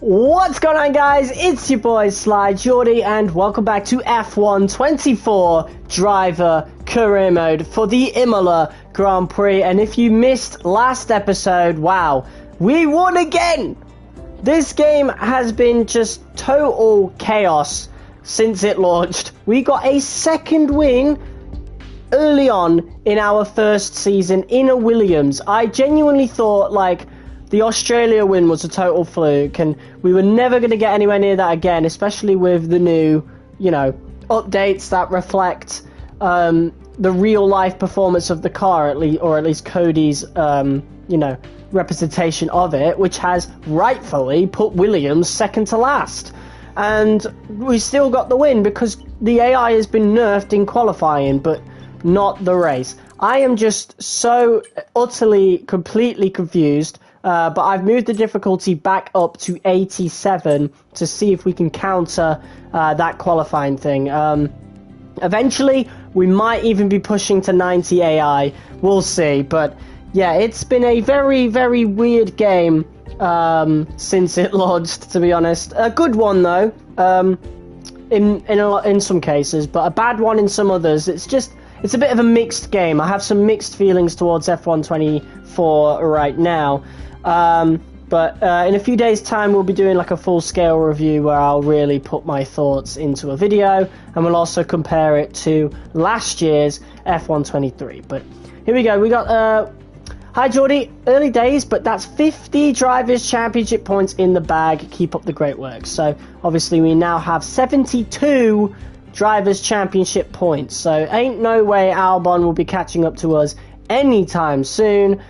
What's going on, guys? It's your boy Sly Jordy, and welcome back to F1 24 Driver Career Mode for the Imola Grand Prix. And if you missed last episode, wow, we won again! This game has been just total chaos since it launched. We got a second win early on in our first season in a Williams. I genuinely thought, like, the Australia win was a total fluke, and we were never going to get anywhere near that again, especially with the new, updates that reflect the real-life performance of the car, at least Cody's, representation of it, which has rightfully put Williams second to last. And we still got the win because the AI has been nerfed in qualifying, but not the race. I am just so utterly, completely confused. But I've moved the difficulty back up to 87 to see if we can counter that qualifying thing. Eventually, we might even be pushing to 90 AI. We'll see. But yeah, it's been a very, very weird game since it launched, to be honest. A good one, though, in some cases, but a bad one in some others. It's a bit of a mixed game. I have some mixed feelings towards F1 24 right now. But in a few days' time, we'll be doing like a full-scale review where I'll really put my thoughts into a video, and we'll also compare it to last year's F1 23. But here we go. We got hi Jordy, early days, but that's 50 Drivers' Championship points in the bag. Keep up the great work. So obviously we now have 72 Drivers' Championship points. So ain't no way Albon will be catching up to us anytime soon.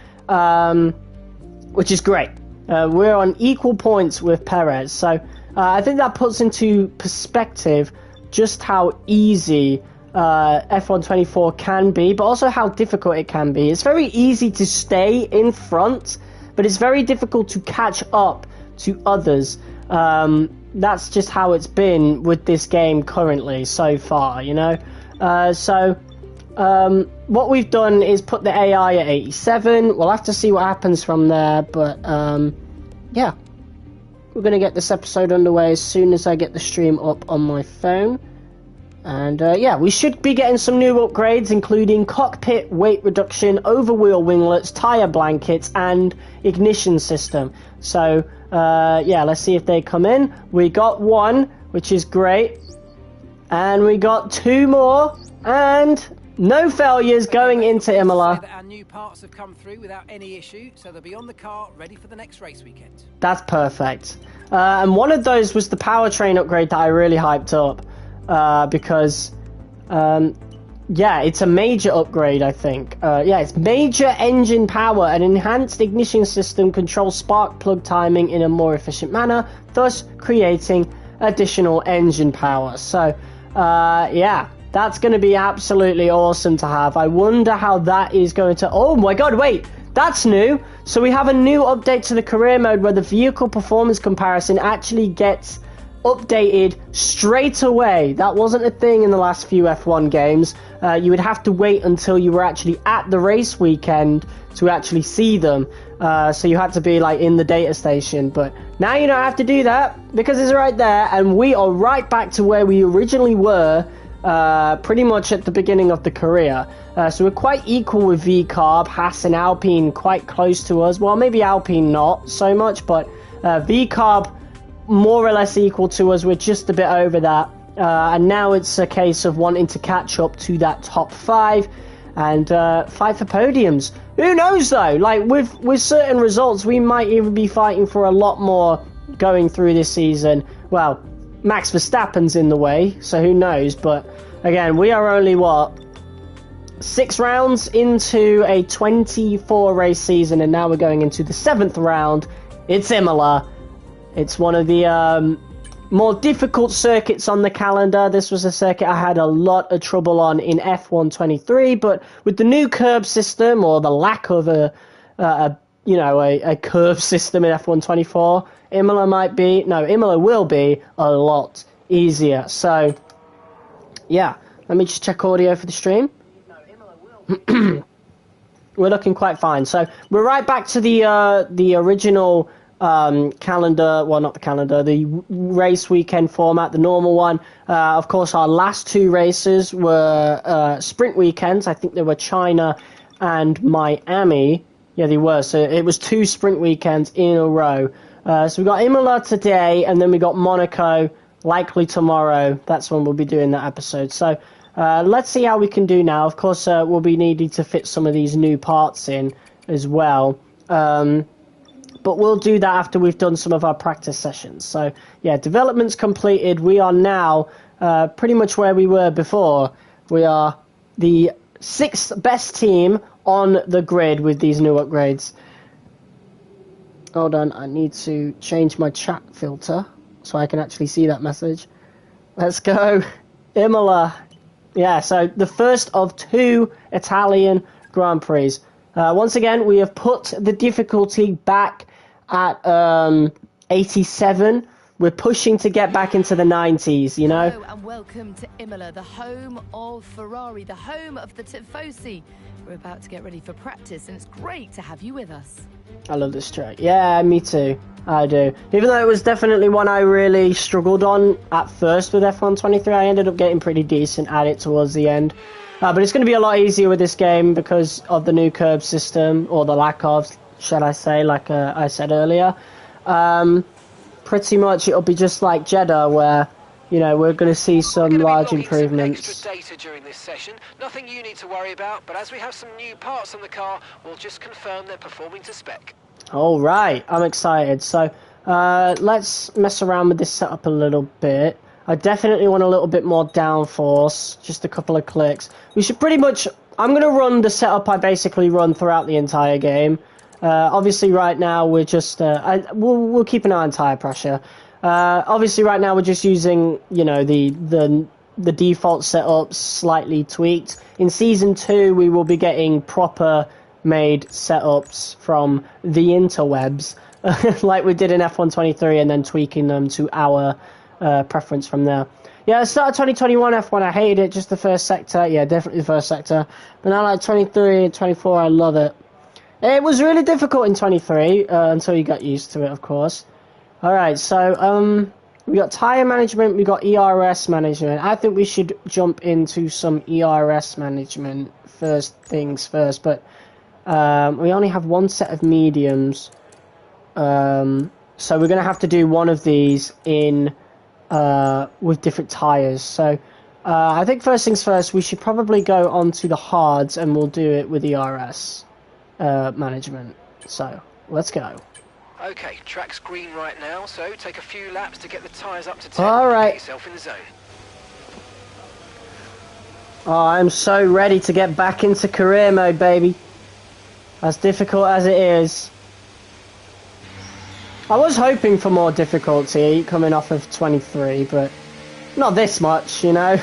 Which is great. We're on equal points with Perez, so I think that puts into perspective just how easy F1 24 can be, but also how difficult it can be. It's very easy to stay in front, but it's very difficult to catch up to others. That's just how it's been with this game currently so far, what we've done is put the AI at 87. We'll have to see what happens from there, but yeah, we're going to get this episode underway as soon as I get the stream up on my phone. And yeah, we should be getting some new upgrades, including cockpit weight reduction, overwheel winglets, tyre blankets, and ignition system. So yeah, let's see if they come in. We got one, which is great, and we got two more, and no failures going into Imola. Our new parts have come through without any issue, so they'll be on the car ready for the next race weekend. That's perfect. And one of those was the powertrain upgrade that I really hyped up because, yeah, it's a major upgrade, I think. Yeah, it's major engine power. An enhanced ignition system controls spark plug timing in a more efficient manner, thus creating additional engine power. So, yeah. That's going to be absolutely awesome to have. I wonder how that is going to... Oh my god, wait! That's new! So we have a new update to the career mode where the vehicle performance comparison actually gets updated straight away. That wasn't a thing in the last few F1 games. You would have to wait until you were actually at the race weekend to actually see them. So you had to be like in the data station. But now you don't have to do that because it's right there. And we are right back to where we originally were. Pretty much at the beginning of the career. So we're quite equal with VCarb, Haas and Alpine quite close to us. Well, maybe Alpine not so much, but VCarb more or less equal to us. We're just a bit over that. And now it's a case of wanting to catch up to that top 5 and fight for podiums. Who knows though? Like with certain results, we might even be fighting for a lot more going through this season. Well, Max Verstappen's in the way, so who knows, but again, we are only, 6 rounds into a 24 race season, and now we're going into the 7th round. It's Imola. It's one of the more difficult circuits on the calendar. This was a circuit I had a lot of trouble on in F1 23, but with the new curb system, or the lack of a curve system in F1 24, Imola will be a lot easier. So, yeah, let me just check audio for the stream. We're looking quite fine. So, we're right back to the original calendar, well, not the calendar, the race weekend format, the normal one. Of course, our last two races were sprint weekends. I think they were China and Miami. Yeah, they were. So it was 2 sprint weekends in a row. So we got Imola today, and then we got Monaco likely tomorrow. That's when we'll be doing that episode. So let's see how we can do now. Of course, we'll be needing to fit some of these new parts in as well. But we'll do that after we've done some of our practice sessions. So, yeah, development's completed. We are now pretty much where we were before. We are the 6th best team on the grid with these new upgrades. Hold on, I need to change my chat filter so I can actually see that message. Let's go. Imola. Yeah, so the first of 2 Italian Grand Prix. Once again, we have put the difficulty back at 87. We're pushing to get back into the 90s, you know? Hello and welcome to Imola, the home of Ferrari, the home of the Tifosi. We're about to get ready for practice and it's great to have you with us. I love this track. Yeah, me too. I do. Even though it was definitely one I really struggled on at first with F123, I ended up getting pretty decent at it towards the end. But it's going to be a lot easier with this game because of the new curb system, or the lack of, shall I say, like I said earlier. Pretty much it'll be just like Jeddah, where, you know, we're going to see some large improvements. Some extra data during this session. Nothing you need to worry about, but as we have some new parts on the car, we'll just confirm they're performing to spec. All right, I'm excited. So let's mess around with this setup a little bit. I definitely want a little bit more downforce, just a couple of clicks. We should pretty much, I'm going to run the setup I basically run throughout the entire game. Obviously right now we're just, we'll keep an eye on tyre pressure. Obviously right now we're just using, you know, the default setups slightly tweaked. In Season 2 we will be getting proper made setups from the interwebs, like we did in F123, and then tweaking them to our preference from there. Yeah, I started 2021 F1, I hated it, just the first sector. Yeah, definitely the first sector. But now like 23 and 24, I love it. It was really difficult in 23 until you got used to it, of course. Alright, so we got tyre management, we got ERS management. I think we should jump into some ERS management first things first, but we only have one set of mediums. So we're going to have to do one of these in with different tyres. So I think first things first, we should probably go on to the hards and we'll do it with ERS management. So let's go. Okay, track's green right now, so take a few laps to get the tyres up to 10. All right. Get yourself in the zone. Oh, I'm so ready to get back into career mode, baby. As difficult as it is. I was hoping for more difficulty coming off of 23, but not this much, you know.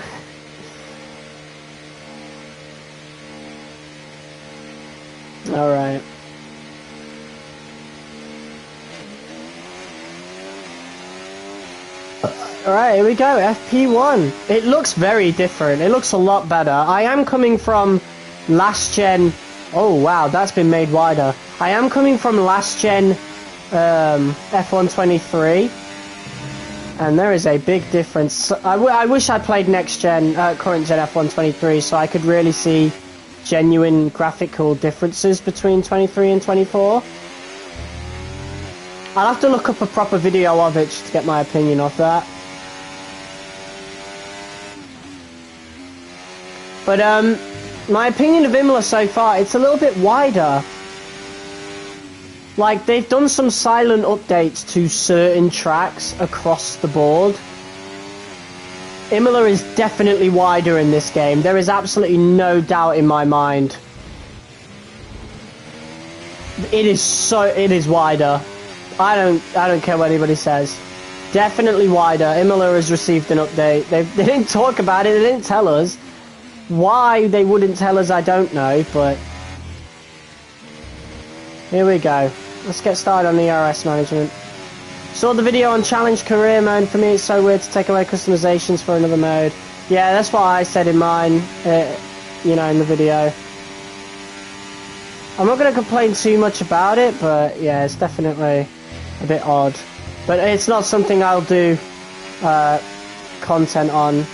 Alright. Alright, here we go, FP1. It looks very different, it looks a lot better. I am coming from last gen... Oh wow, that's been made wider. I am coming from last gen F123, and there is a big difference. I wish I played next gen, current gen F123, so I could really see genuine graphical differences between 23 and 24. I'll have to look up a proper video of it just to get my opinion of that. But my opinion of Imola so far, it's a little bit wider. Like, they've done some silent updates to certain tracks across the board. Imola is definitely wider in this game. There is absolutely no doubt in my mind. It is wider. I don't care what anybody says. Definitely wider. Imola has received an update. They didn't talk about it, they didn't tell us. Why they wouldn't tell us, I don't know, but here we go. Let's get started on the ERS management. Saw the video on Challenge Career Mode. For me, it's so weird to take away customizations for another mode. Yeah, that's what I said in mine, you know, in the video. I'm not going to complain too much about it, but yeah, it's definitely a bit odd. But it's not something I'll do content on.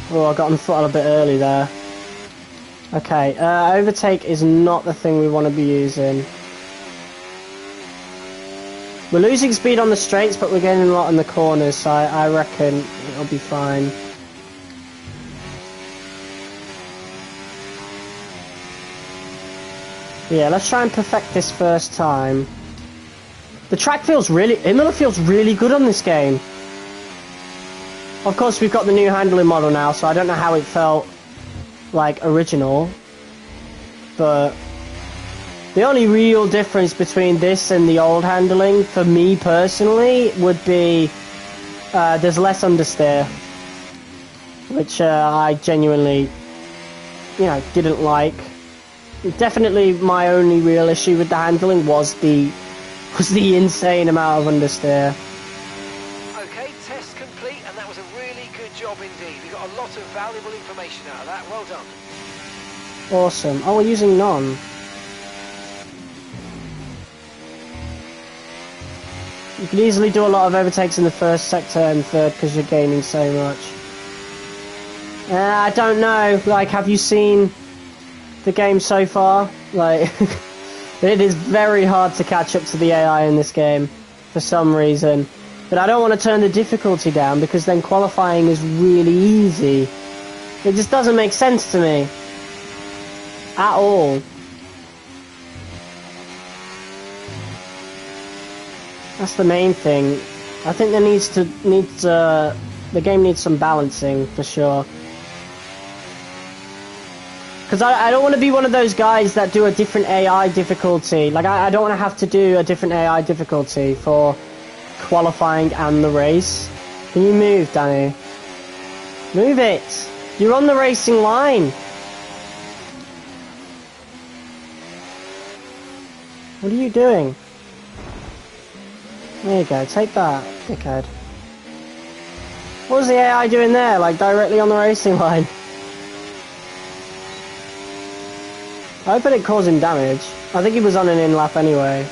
Oh, I got on foot a bit early there. Okay, overtake is not the thing we want to be using. We're losing speed on the straights, but we're gaining a lot in the corners, so I reckon it'll be fine. Yeah, let's try and perfect this first time. The track feels really... Imola feels really good on this game. Of course, we've got the new handling model now, so I don't know how it felt like original. But the only real difference between this and the old handling, for me personally, would be there's less understeer. Which I genuinely, didn't like. Definitely my only real issue with the handling was the insane amount of understeer. Okay, test complete, and that was a really good job indeed. We got a lot of valuable information out of that. Well done. Awesome. Oh, we're using none. You can easily do a lot of overtakes in the first sector and third because you're gaining so much. I don't know. Like, have you seen the game so far? Like, it is very hard to catch up to the AI in this game for some reason. But I don't want to turn the difficulty down because then qualifying is really easy. It just doesn't make sense to me. At all. That's the main thing. I think there the game needs some balancing for sure. Because I don't want to be one of those guys that do a different AI difficulty. Like, I don't want to have to do a different AI difficulty for qualifying and the race. Can you move, Danny? Move it! You're on the racing line! What are you doing? There you go, take that, dickhead. What was the AI doing there? Like, directly on the racing line? I hope it didn't cause him damage. I think he was on an in-lap anyway.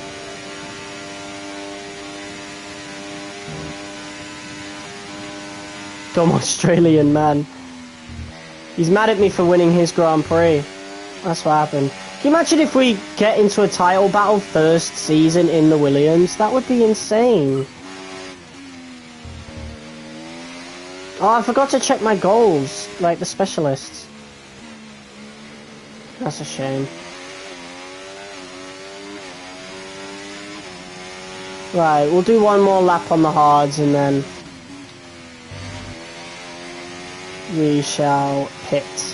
Dumb Australian man. He's mad at me for winning his Grand Prix. That's what happened. Can you imagine if we get into a title battle first season in the Williams? That would be insane. Oh, I forgot to check my goals, like the specialists. That's a shame. Right, we'll do one more lap on the hards and then we shall pit.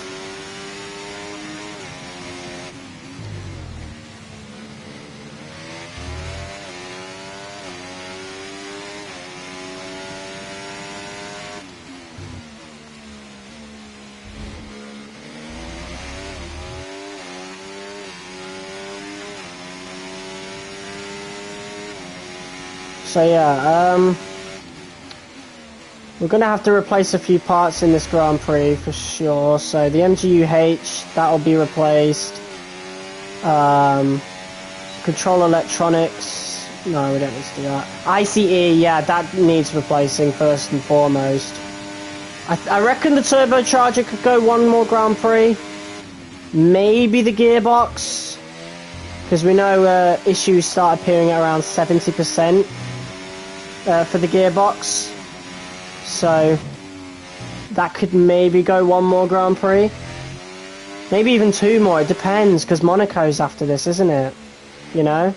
So yeah, we're going to have to replace a few parts in this Grand Prix for sure. So the MGUH, that'll be replaced. Control electronics, no, we don't need to do that. ICE, yeah, that needs replacing first and foremost. I reckon the turbocharger could go one more Grand Prix. Maybe the gearbox, because we know issues start appearing at around 70%. For the gearbox, so that could maybe go one more Grand Prix, maybe even two more, it depends, because Monaco's after this, isn't it? You know?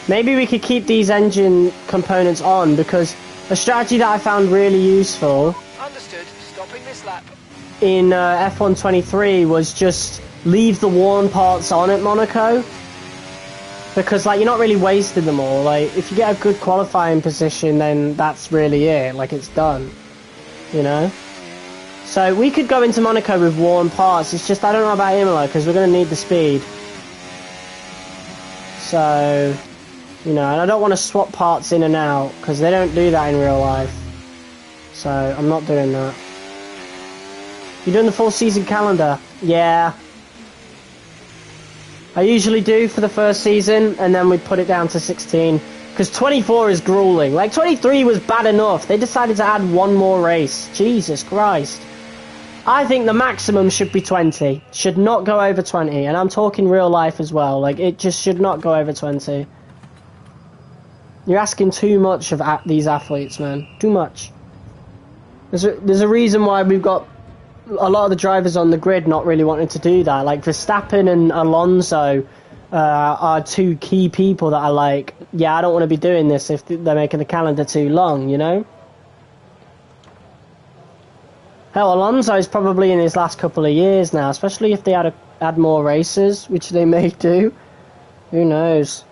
Maybe we could keep these engine components on, because a strategy that I found really useful... Understood. Stopping this lap. In F1 23 was just leave the worn parts on at Monaco, because like you're not really wasting them all. Like if you get a good qualifying position, then that's really it, like it's done, you know. So we could go into Monaco with worn parts. It's just I don't know about Imola because we're going to need the speed. So You know, and I don't want to swap parts in and out, because they don't do that in real life. So, I'm not doing that. You're doing the full season calendar? Yeah. I usually do for the first season, and then we put it down to 16. Because 24 is grueling. Like, 23 was bad enough. They decided to add one more race. Jesus Christ. I think the maximum should be 20. Should not go over 20. And I'm talking real life as well. Like, it just should not go over 20. You're asking too much of these athletes, man. Too much. There's a reason why we've got a lot of the drivers on the grid not really wanting to do that. Like, Verstappen and Alonso are two key people that are like, yeah, I don't want to be doing this if they're making the calendar too long, you know? Hell, Alonso's probably in his last couple of years now, especially if they had more races, which they may do. Who knows?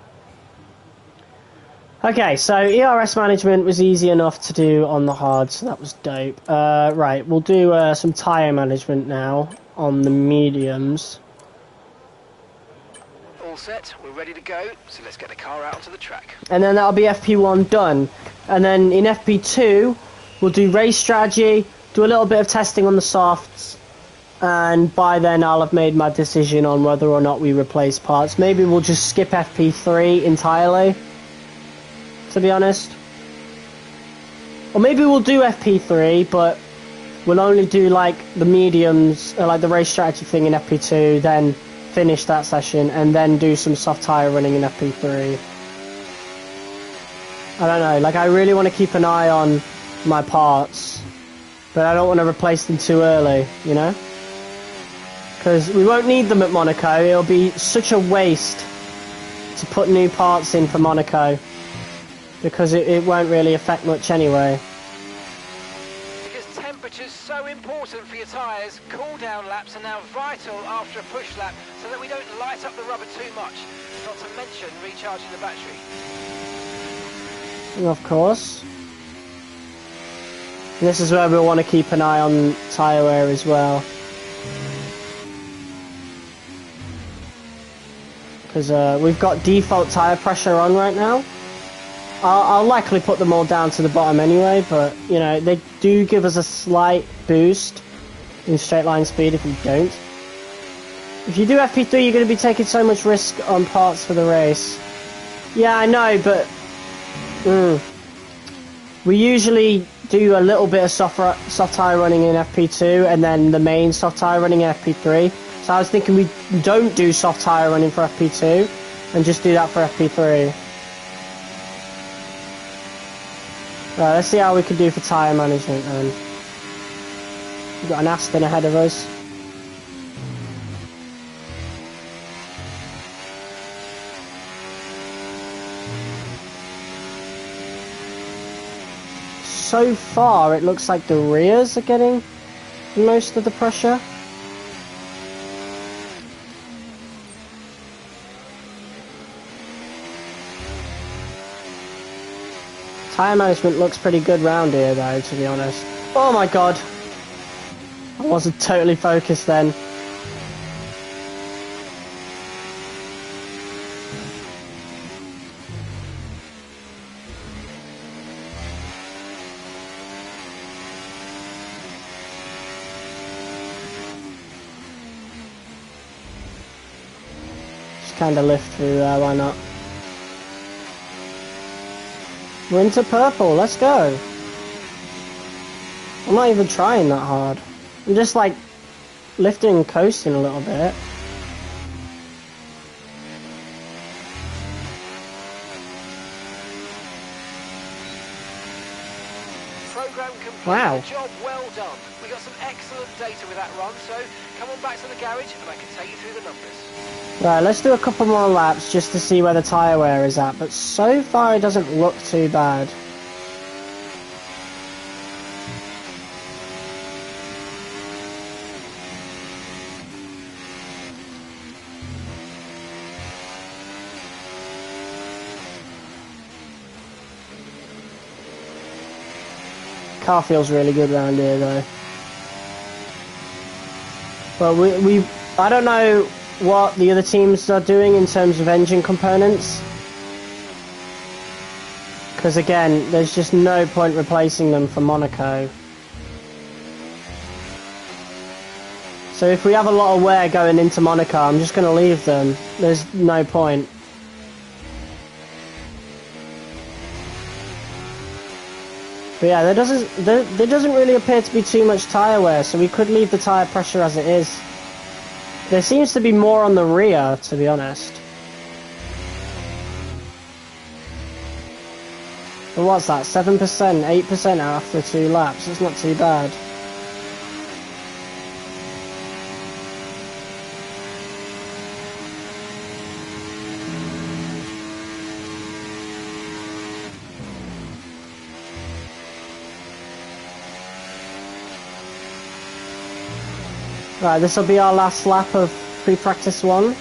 Okay, so ERS management was easy enough to do on the hard, so that was dope. Right, we'll do some tyre management now on the mediums. All set, we're ready to go, so let's get the car out onto the track. And then that'll be FP1 done. And then in FP2, we'll do race strategy, do a little bit of testing on the softs, and by then I'll have made my decision on whether or not we replace parts. Maybe we'll just skip FP3 entirely, to be honest. Or maybe we'll do FP3, but we'll only do like the mediums, like the race strategy thing in FP2, then finish that session, and then do some soft tyre running in FP3. I don't know, like I really want to keep an eye on my parts, but I don't want to replace them too early, you know? Because we won't need them at Monaco. It'll be such a waste to put new parts in for Monaco, because it won't really affect much anyway. Because temperature's so important for your tyres, cool down laps are now vital after a push lap so that we don't light up the rubber too much, not to mention recharging the battery. And of course. And this is where we'll want to keep an eye on tyre wear as well. Because we've got default tyre pressure on right now. I'll likely put them all down to the bottom anyway, but, you know, they do give us a slight boost in straight line speed if we don't. If you do FP3, you're going to be taking so much risk on parts for the race. Yeah, I know, but we usually do a little bit of soft tyre running in FP2 and then the main soft tyre running in FP3. So I was thinking we don't do soft tyre running for FP2 and just do that for FP3. Right, let's see how we can do for tyre management then. We've got an Aston ahead of us. So far, it looks like the rears are getting most of the pressure. Tyre management looks pretty good round here though, to be honest. Oh my god! I wasn't totally focused then. Just kinda lift through there, why not? We're into purple, let's go. I'm not even trying that hard. I'm just like lifting and coasting a little bit. Program complete. Wow. Job well done. We got some excellent data with that run, so come on back to the garage and I can take you through the numbers. Right, let's do a couple more laps just to see where the tyre wear is at, but so far it doesn't look too bad. Car feels really good around here though. But I don't know what the other teams are doing in terms of engine components. Because again, there's just no point replacing them for Monaco. So if we have a lot of wear going into Monaco, I'm just going to leave them. There's no point. But yeah, there doesn't really appear to be too much tyre wear, so we could leave the tyre pressure as it is. There seems to be more on the rear, to be honest. But what's that? 7%, 8% after 2 laps. It's not too bad. Right, this will be our last lap of pre-practice 1.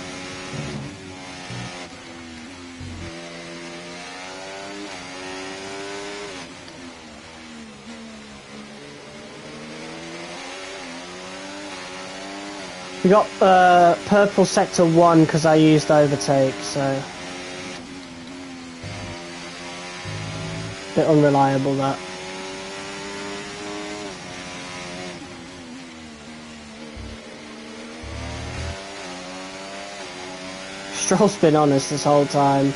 We got purple sector 1 because I used overtake, so bit unreliable that. Stroll's been honest this whole time.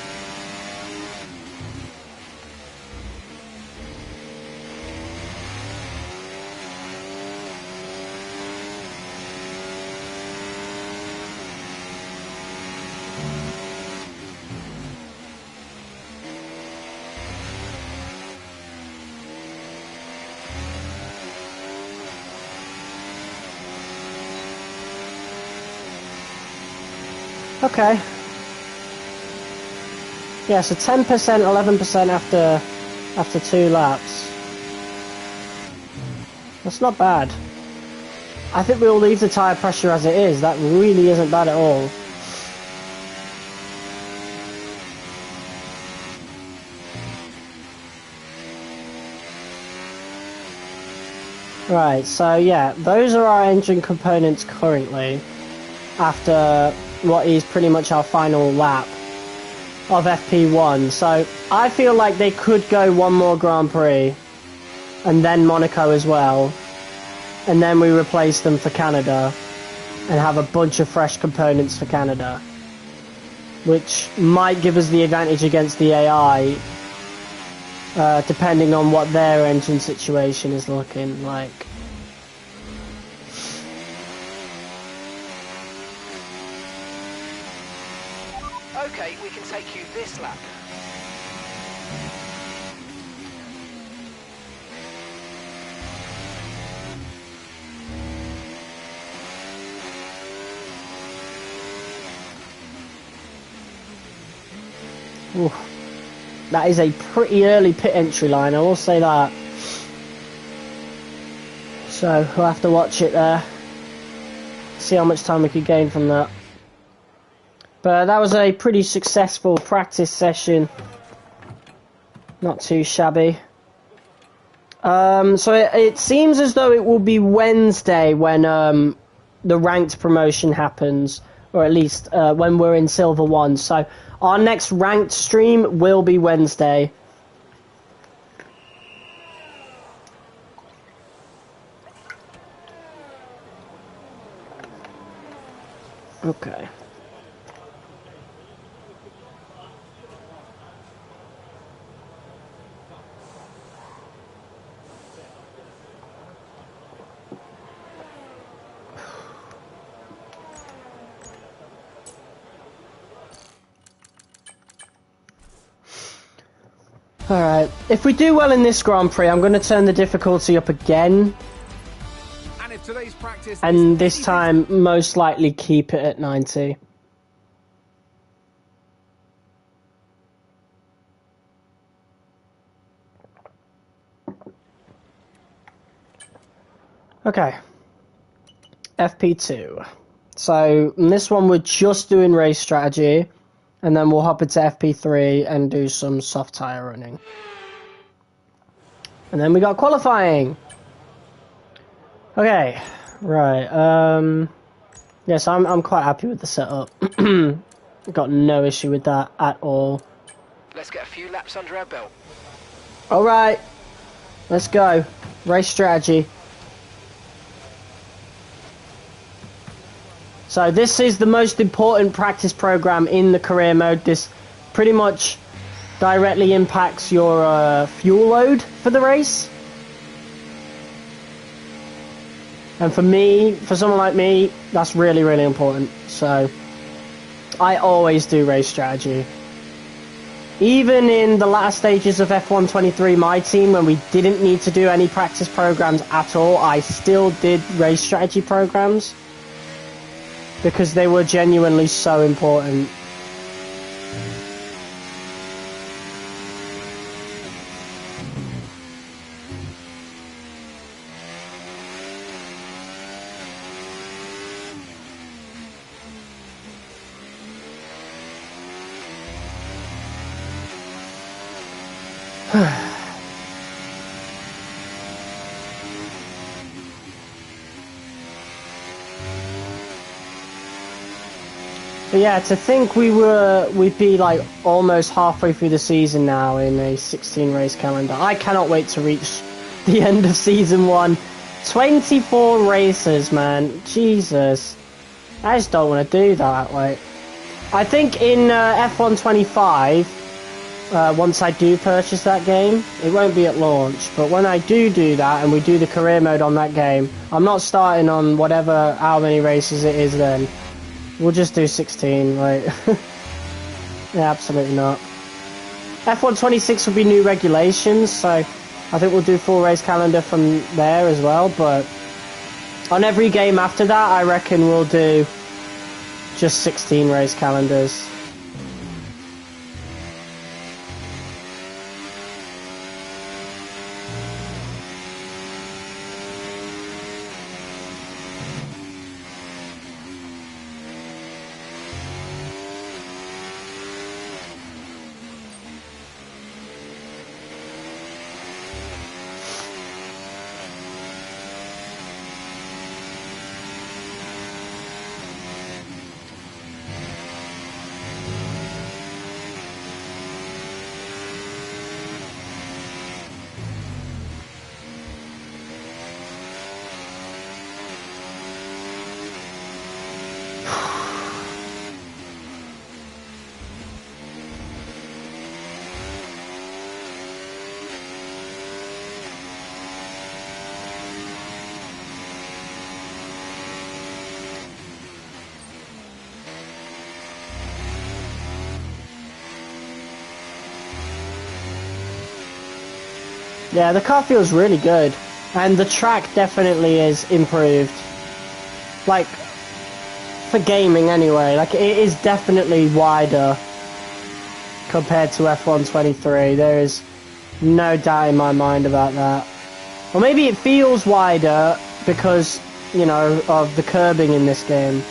Okay. Yeah, so 10%, 11% after 2 laps. That's not bad. I think we'll leave the tyre pressure as it is. That really isn't bad at all. Right, so yeah, those are our engine components currently after what is pretty much our final lap of FP1. So I feel like they could go one more Grand Prix and then Monaco as well, and then we replace them for Canada and have a bunch of fresh components for Canada, which might give us the advantage against the AI, depending on what their engine situation is looking like. Okay, we can take you this lap. Ooh, that is a pretty early pit entry line, I will say that. So we'll have to watch it there. See how much time we could gain from that. But that was a pretty successful practice session. Not too shabby. So it seems as though it will be Wednesday when the ranked promotion happens, or at least when we're in Silver 1. So our next ranked stream will be Wednesday. Okay. Alright, if we do well in this Grand Prix, I'm going to turn the difficulty up again. And if today's practice... And this time, most likely keep it at 90. Okay. FP2. So, in this one we're just doing race strategy. And then we'll hop into FP3 and do some soft tyre running. And then we got qualifying. Okay, right. Yes, I'm quite happy with the setup. Got no issue with that at all. Let's get a few laps under our belt. Alright, let's go. Race strategy. So this is the most important practice program in the career mode. This pretty much directly impacts your fuel load for the race. And for me, for someone like me, that's really, really important. So I always do race strategy. Even in the latter stages of F123 MyTeam, when we didn't need to do any practice programs at all, I still did race strategy programs because they were genuinely so important. But yeah, to think we'd be like almost halfway through the season now in a 16 race calendar. I cannot wait to reach the end of season 1. 24 races, man. Jesus. I just don't want to do that. Like, I think in F125, once I do purchase that game, it won't be at launch, but when I do that and we do the career mode on that game, I'm not starting on whatever, how many races it is then. We'll just do 16, like, yeah, absolutely not. F126 will be new regulations, so I think we'll do full race calendar from there as well, but on every game after that, I reckon we'll do just 16 race calendars. Yeah, the car feels really good, and the track definitely is improved. Like, for gaming anyway, like, it is definitely wider compared to F123. There is no doubt in my mind about that. Or maybe it feels wider because, you know, of the curbing in this game.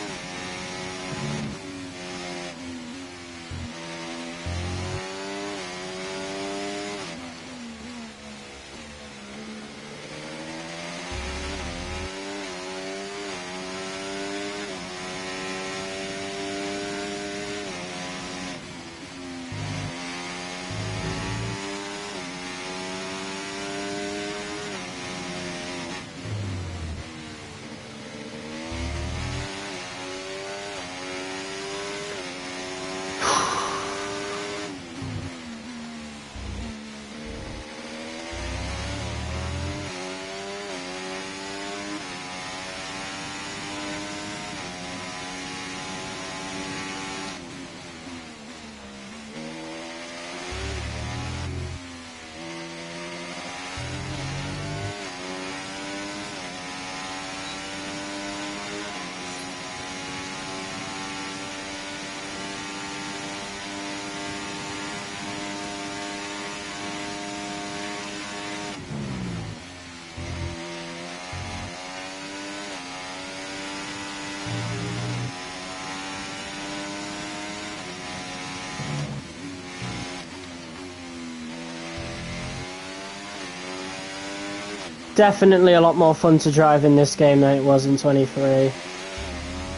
Definitely a lot more fun to drive in this game than it was in 23.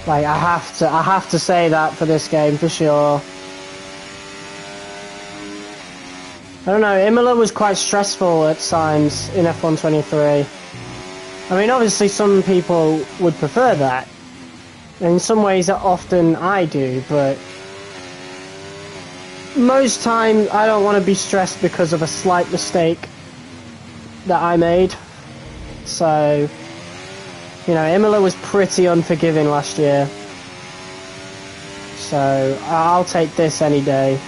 Like, I have to say that for this game for sure. I don't know, Imola was quite stressful at times in F123. I mean, obviously some people would prefer that. In some ways, often I do, but most times I don't want to be stressed because of a slight mistake that I made. So, you know, Imola was pretty unforgiving last year. So, I'll take this any day.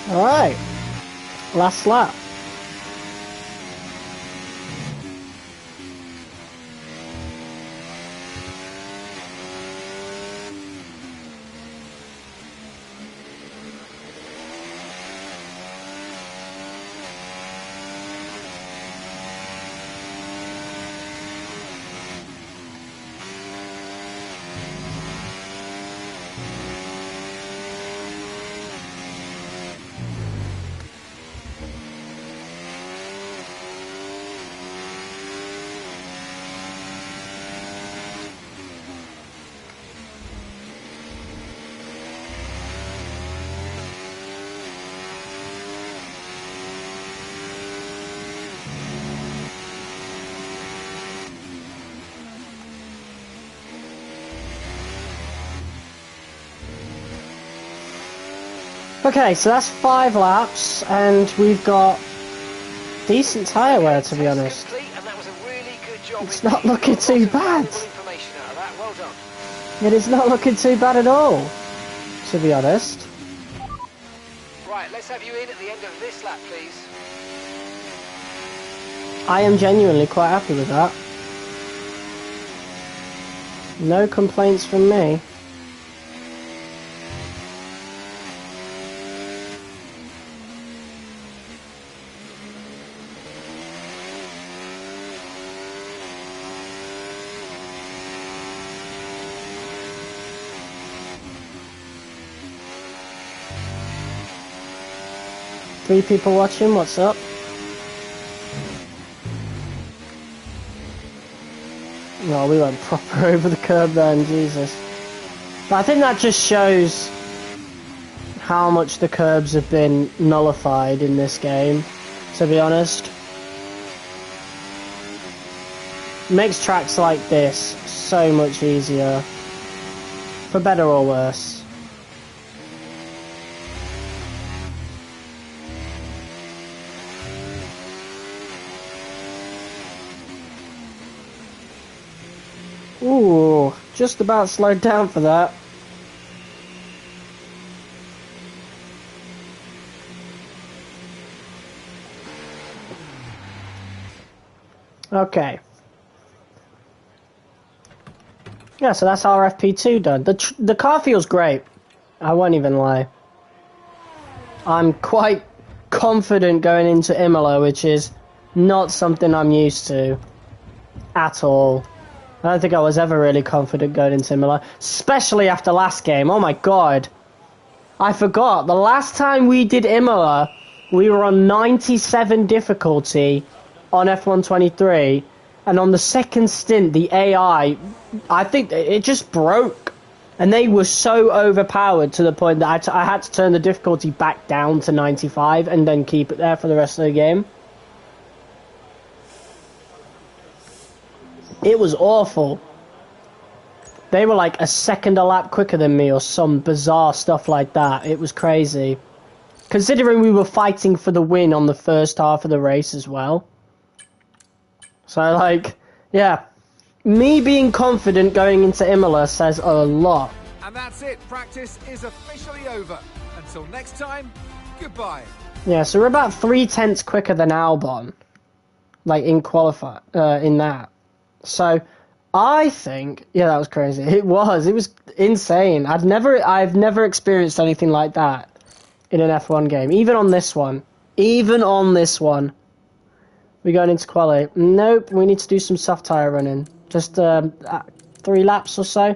Alright, last lap. Okay, so that's 5 laps, and we've got decent tyre wear, to be honest. It's not looking too bad. It is not looking too bad at all, to be honest. Right, let's have you in at the end of this lap, please. I am genuinely quite happy with that. No complaints from me. Three people watching, what's up? No, we went proper over the curb then, Jesus. But I think that just shows how much the curbs have been nullified in this game, to be honest. Makes tracks like this so much easier, for better or worse. Ooh, just about slowed down for that. Okay. Yeah, so that's our FP2 done. The car feels great. I won't even lie. I'm quite confident going into Imola, which is not something I'm used to at all. I don't think I was ever really confident going into Imola, especially after last game. Oh my god. I forgot. The last time we did Imola, we were on 97 difficulty on F123, and on the second stint, the AI, I think it just broke. And they were so overpowered to the point that I had to turn the difficulty back down to 95 and then keep it there for the rest of the game. It was awful. They were like a second a lap quicker than me or some bizarre stuff like that. It was crazy. Considering we were fighting for the win on the first half of the race as well. So, like, yeah. Me being confident going into Imola says a lot. And that's it. Practice is officially over. Until next time, goodbye. Yeah, so we're about 0.3 quicker than Albon. Like, in in that. So, I think... Yeah, that was crazy. It was insane. I've never experienced anything like that in an F1 game. Even on this one. We're going into quali. Nope, we need to do some soft tyre running. Just 3 laps or so.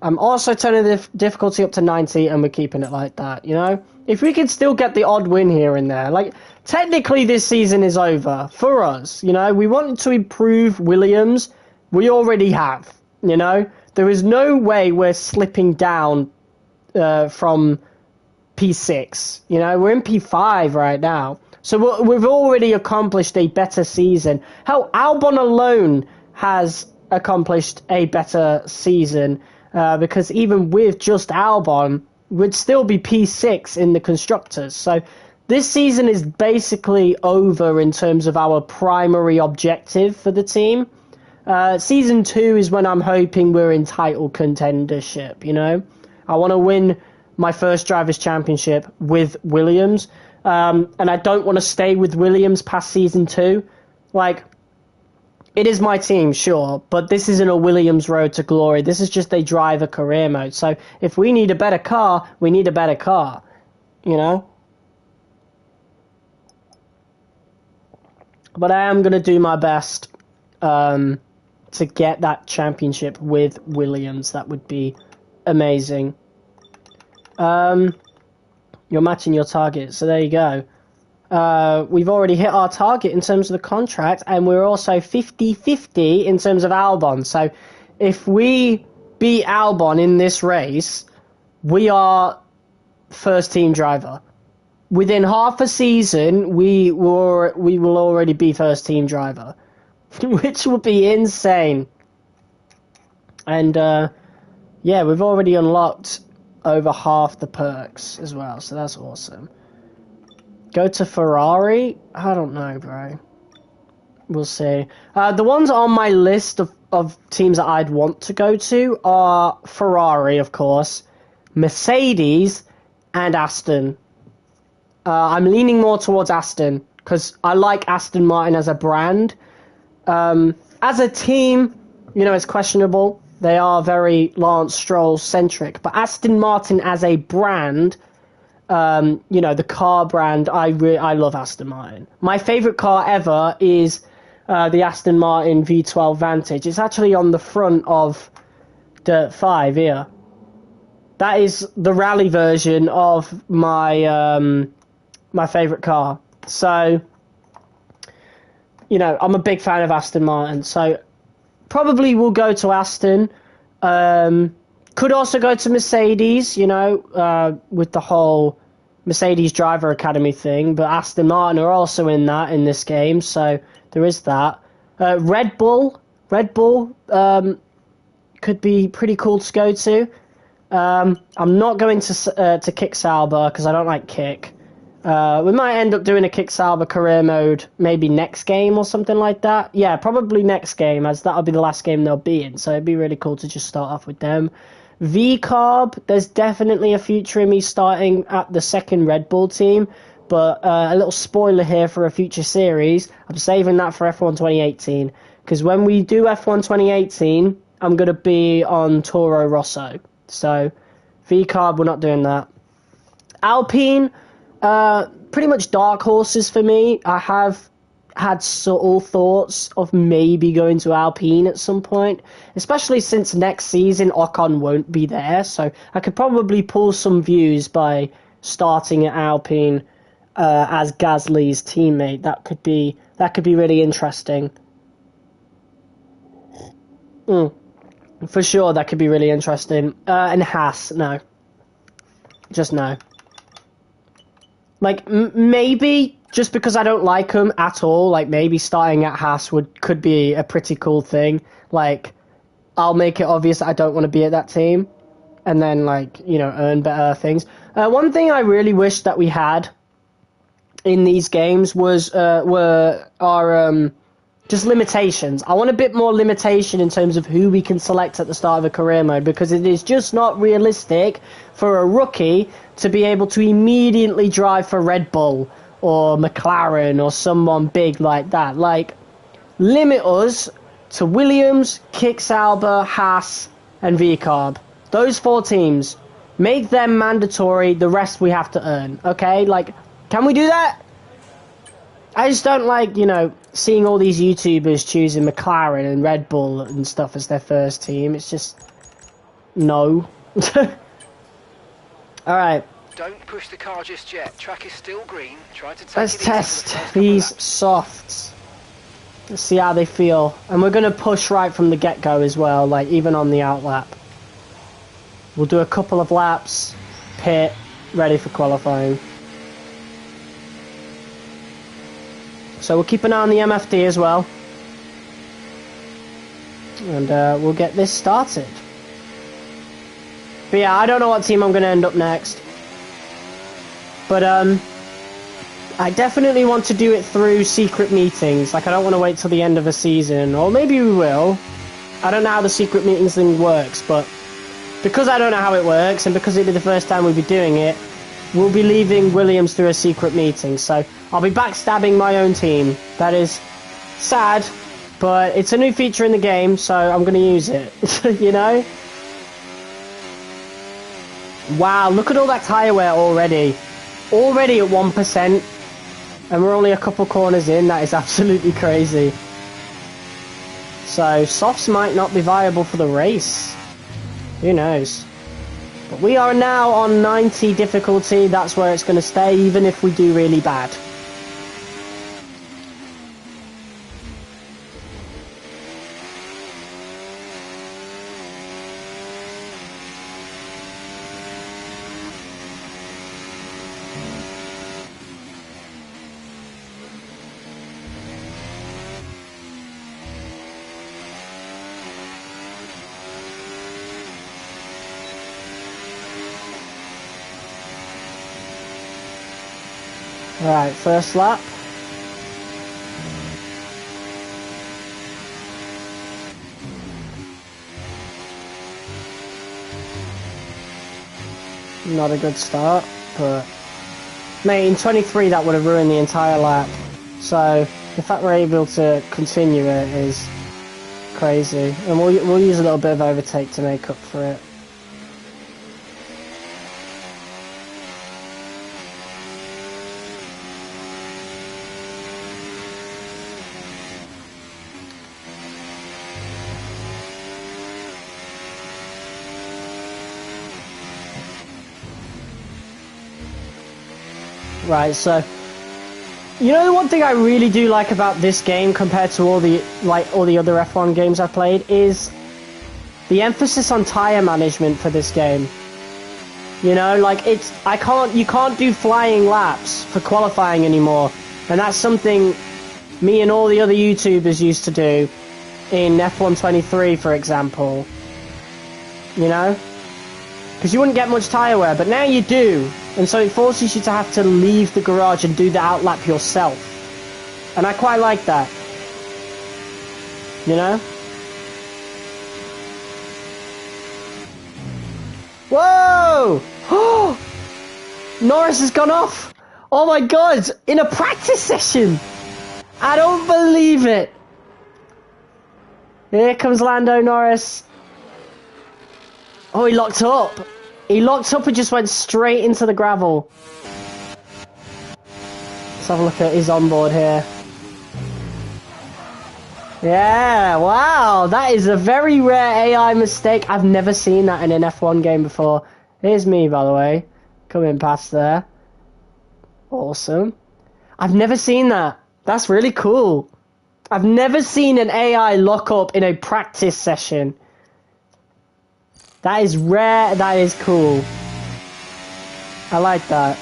I'm also turning the difficulty up to 90 and we're keeping it like that, you know? If we can still get the odd win here and there. Like, technically this season is over for us, you know? We wanted to improve Williams. We already have, you know? There is no way we're slipping down from P6. You know, we're in P5 right now. So we've already accomplished a better season. Hell, Albon alone has accomplished a better season because even with just Albon, we'd still be P6 in the Constructors. So this season is basically over in terms of our primary objective for the team. Season 2 is when I'm hoping we're in title contendership, you know? I want to win my first Drivers' Championship with Williams. And I don't want to stay with Williams past Season 2. Like, it is my team, sure, but this isn't a Williams road to glory. This is just a driver career mode. So if we need a better car, we need a better car, you know? But I am going to do my best to get that championship with Williams. That would be amazing. You're matching your target, so there you go. We've already hit our target in terms of the contract, and we're also 50-50 in terms of Albon. So if we beat Albon in this race, we are first team driver. Within half a season, we will already be first team driver, which will be insane. And yeah, we've already unlocked over half the perks as well, so that's awesome. Go to Ferrari? I don't know, bro. We'll see. The ones on my list of teams that I'd want to go to are Ferrari, of course, Mercedes, and Aston. I'm leaning more towards Aston, because I like Aston Martin as a brand. As a team, you know, it's questionable. They are very Lance Stroll-centric. But Aston Martin as a brand, you know, the car brand, I love Aston Martin. My favourite car ever is the Aston Martin V12 Vantage. It's actually on the front of Dirt 5 here. That is the rally version of my my favourite car. So, you know, I'm a big fan of Aston Martin. So, probably will go to Aston. Could also go to Mercedes, you know, with the whole Mercedes Driver Academy thing. But Aston Martin are also in this game, so there is that. Red Bull could be pretty cool to go to. I'm not going to kick Sauber because I don't like kick. We might end up doing a kick Sauber career mode maybe next game or something like that. Yeah, probably next game, as that'll be the last game they'll be in. So it'd be really cool to just start off with them. V-Carb, there's definitely a future in me starting at the second Red Bull team. But a little spoiler here for a future series. I'm saving that for F1 2018. Because when we do F1 2018, I'm going to be on Toro Rosso. So, V-Carb, we're not doing that. Alpine, pretty much dark horses for me. I have had subtle thoughts of maybe going to Alpine at some point, especially since next season Ocon won't be there, so I could probably pull some views by starting at Alpine as Gasly's teammate. That could be really interesting. For sure, that could be really interesting. And Haas, no. Just no. Like, maybe, just because I don't like him at all, like, maybe starting at Haas could be a pretty cool thing. Like, I'll make it obvious that I don't want to be at that team, and then, like, you know, earn better things. One thing I really wish that we had in these games were our just limitations. I want a bit more limitation in terms of who we can select at the start of a career mode, because it is just not realistic for a rookie to be able to immediately drive for Red Bull or McLaren or someone big like that. Like, limit us to Williams, Kick Sauber, Haas, and VCarb. Those 4 teams. Make them mandatory, the rest we have to earn, okay? Like, can we do that? I just don't like, you know, seeing all these YouTubers choosing McLaren and Red Bull and stuff as their first team. It's just... no. Alright. Don't push the car just yet. Track is still green. Try to take Let's it easy for the test first these couple softs. Let's see how they feel. And we're going to push right from the get-go as well, like, even on the outlap. We'll do a couple of laps, pit, ready for qualifying. So we'll keep an eye on the MFD as well. And we'll get this started. But yeah, I don't know what team I'm going to end up next. But I definitely want to do it through secret meetings. Like, I don't want to wait till the end of a season. Or maybe we will. I don't know how the secret meetings thing works, but because I don't know how it works, and because it'll be the first time we'll be doing it, we'll be leaving Williams through a secret meeting. So I'll be backstabbing my own team. That is sad, but it's a new feature in the game, so I'm going to use it. You know? Wow, look at all that tyre wear already. Already at 1%. And we're only a couple corners in. That is absolutely crazy. So softs might not be viable for the race. Who knows? But we are now on 90 difficulty. That's where it's going to stay, even if we do really bad. Right, first lap. Not a good start, but mate, in 23 that would have ruined the entire lap. So the fact we're able to continue it is crazy, and we'll use a little bit of overtake to make up for it. Right, so you know the one thing I really do like about this game compared to all the other F1 games I've played is the emphasis on tire management for this game. You know, like you can't do flying laps for qualifying anymore, and that's something me and all the other YouTubers used to do in F1 23, for example. You know, because you wouldn't get much tire wear, but now you do. And so it forces you to have to leave the garage and do the outlap yourself. And I quite like that. You know? Whoa! Norris has gone off! Oh my god! In a practice session! I don't believe it! Here comes Lando Norris. Oh, he locked up! He locked up and just went straight into the gravel. Let's have a look at his onboard here. Yeah, wow, that is a very rare AI mistake. I've never seen that in an F1 game before. Here's me, by the way, coming past there. Awesome. I've never seen that. That's really cool. I've never seen an AI lock up in a practice session. That is rare, that is cool. I like that.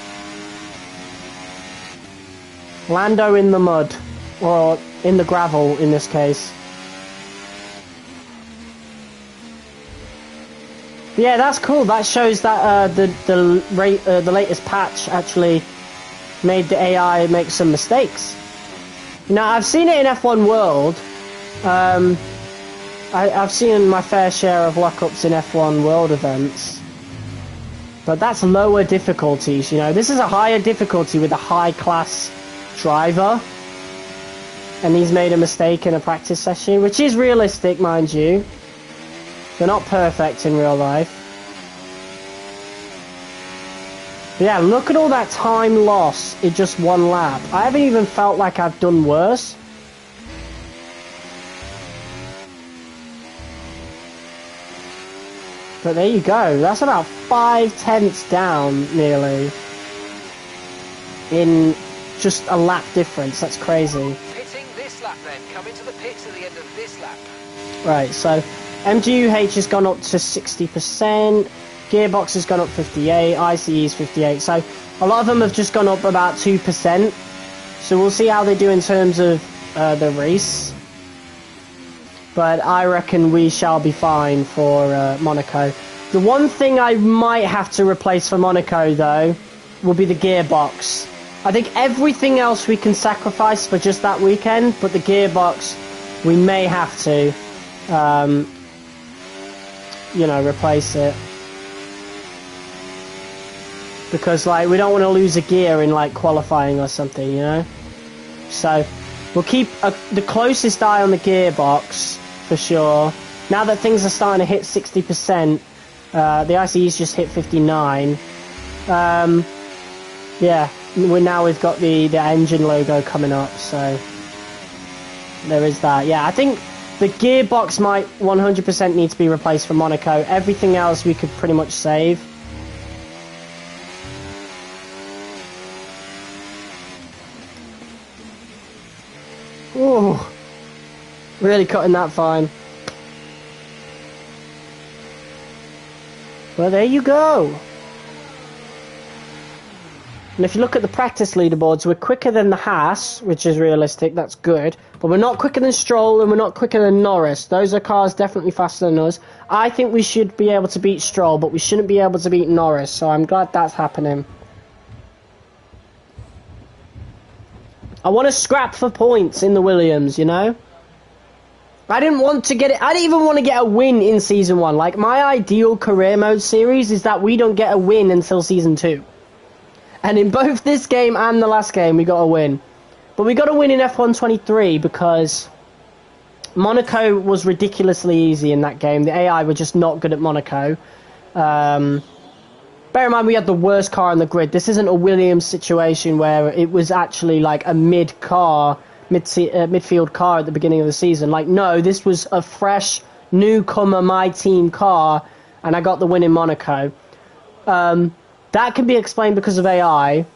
Lando in the mud. Or in the gravel, in this case. But yeah, that's cool. That shows that the latest patch actually made the AI make some mistakes. Now, I've seen it in F1 World. I've seen my fair share of lockups in F1 World events. But that's lower difficulties, you know. This is a higher difficulty with a high-class driver. And he's made a mistake in a practice session, which is realistic, mind you. They're not perfect in real life. But yeah, look at all that time loss in just one lap. I haven't even felt like I've done worse. But there you go. That's about 5/10 down, nearly. In just a lap difference. That's crazy. Pitting this lap then. Come into the pits at the end of this lap. Right, so MGUH has gone up to 60%. Gearbox has gone up 58. ICE is 58. So a lot of them have just gone up about 2%. So we'll see how they do in terms of the race. But I reckon we shall be fine for Monaco. The one thing I might have to replace for Monaco, though, will be the gearbox. I think everything else we can sacrifice for just that weekend, but the gearbox, we may have to, you know, replace it. Because, like, we don't want to lose a gear in, like, qualifying or something, you know? So, we'll keep the closest eye on the gearbox, for sure. Now that things are starting to hit 60%, the ICE's just hit 59. Yeah, we've got the engine logo coming up, so there is that. Yeah, I think the gearbox might 100% need to be replaced for Monaco. Everything else we could pretty much save. Ooh, really cutting that fine. Well, there you go. And if you look at the practice leaderboards, we're quicker than the Haas, which is realistic, that's good. But we're not quicker than Stroll and we're not quicker than Norris. Those are cars definitely faster than us. I think we should be able to beat Stroll, but we shouldn't be able to beat Norris, so I'm glad that's happening. I want to scrap for points in the Williams, you know? I didn't want to get it. I didn't even want to get a win in Season 1. Like, my ideal career mode series is that we don't get a win until Season 2. And in both this game and the last game, we got a win. But we got a win in F1 23 because Monaco was ridiculously easy in that game. The AI were just not good at Monaco. Bear in mind, we had the worst car on the grid. This isn't a Williams situation where it was actually like a midfield car at the beginning of the season. Like, no, this was a fresh, newcomer, MyTeam car, and I got the win in Monaco. That can be explained because of AI,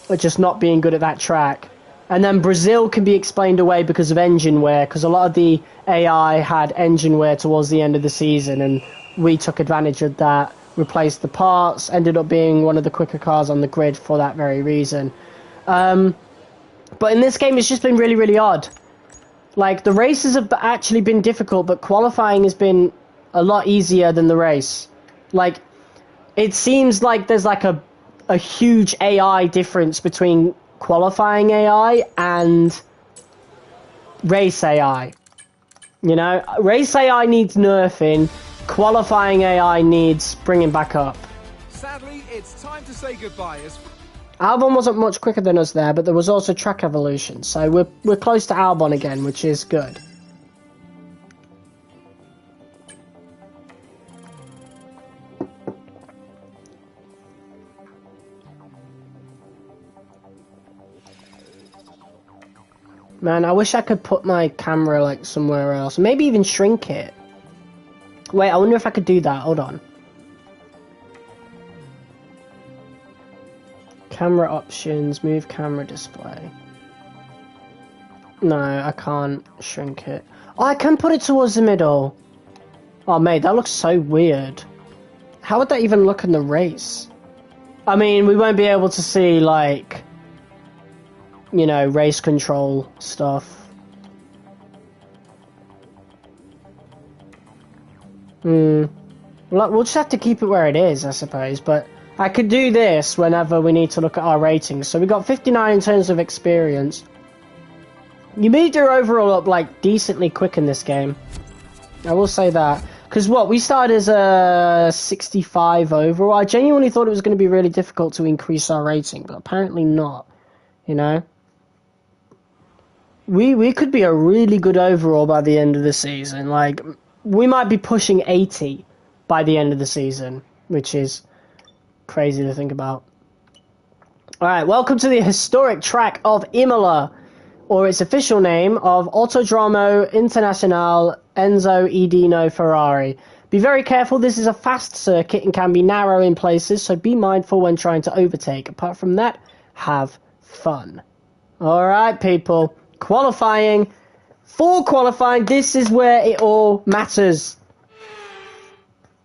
or just not being good at that track. And then Brazil can be explained away because of engine wear, because a lot of the AI had engine wear towards the end of the season, and we took advantage of that, replaced the parts, ended up being one of the quicker cars on the grid for that very reason. But in this game, it's just been really, really odd. Like, the races have actually been difficult, but qualifying has been a lot easier than the race. Like, it seems like there's like a huge AI difference between qualifying AI and race AI. You know, race AI needs nerfing, qualifying AI needs bringing back up. Sadly, it's time to say goodbye. Albon wasn't much quicker than us there, but there was also track evolution, so we're close to Albon again, which is good. Man, I wish I could put my camera like somewhere else. Maybe even shrink it. Wait, I wonder if I could do that. Hold on. Camera options, move camera display. No, I can't shrink it. Oh, I can put it towards the middle. Oh, mate, that looks so weird. How would that even look in the race? I mean, we won't be able to see, like, you know, race control stuff. We'll just have to keep it where it is, I suppose, but I could do this whenever we need to look at our ratings. So we got 59 in terms of experience. You made your overall up, like, decently quick in this game. I will say that. Because what, we started as a 65 overall. I genuinely thought it was going to be really difficult to increase our rating, but apparently not, you know? We could be a really good overall by the end of the season. Like, we might be pushing 80 by the end of the season, which is crazy to think about. Alright, welcome to the historic track of Imola, or its official name of Autodromo Internazionale Enzo Edino Ferrari. Be very careful, this is a fast circuit and can be narrow in places, so be mindful when trying to overtake. Apart from that, have fun. Alright, people. Qualifying. For qualifying, this is where it all matters.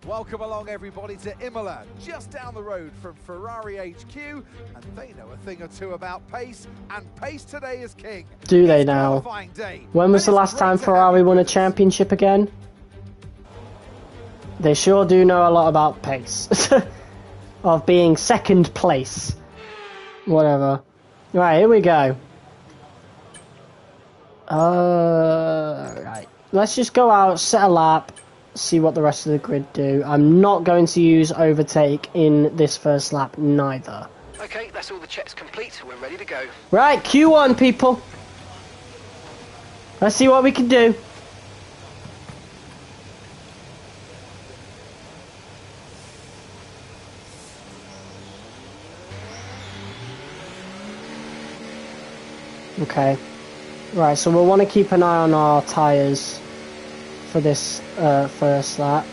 Welcome along everybody to Imola, just down the road from Ferrari HQ, and they know a thing or two about pace, and pace today is king. Do they now? When was the last time Ferrari won a championship again? They sure do know a lot about pace. Of being second place. Whatever. Right, here we go. Right. Let's just go out, set a lap, see what the rest of the grid do. I'm not going to use overtake in this first lap neither. Okay, that's all the checks complete. We're ready to go. Right, Q1, people. Let's see what we can do. Okay. Right, so we'll want to keep an eye on our tyres for this first lap.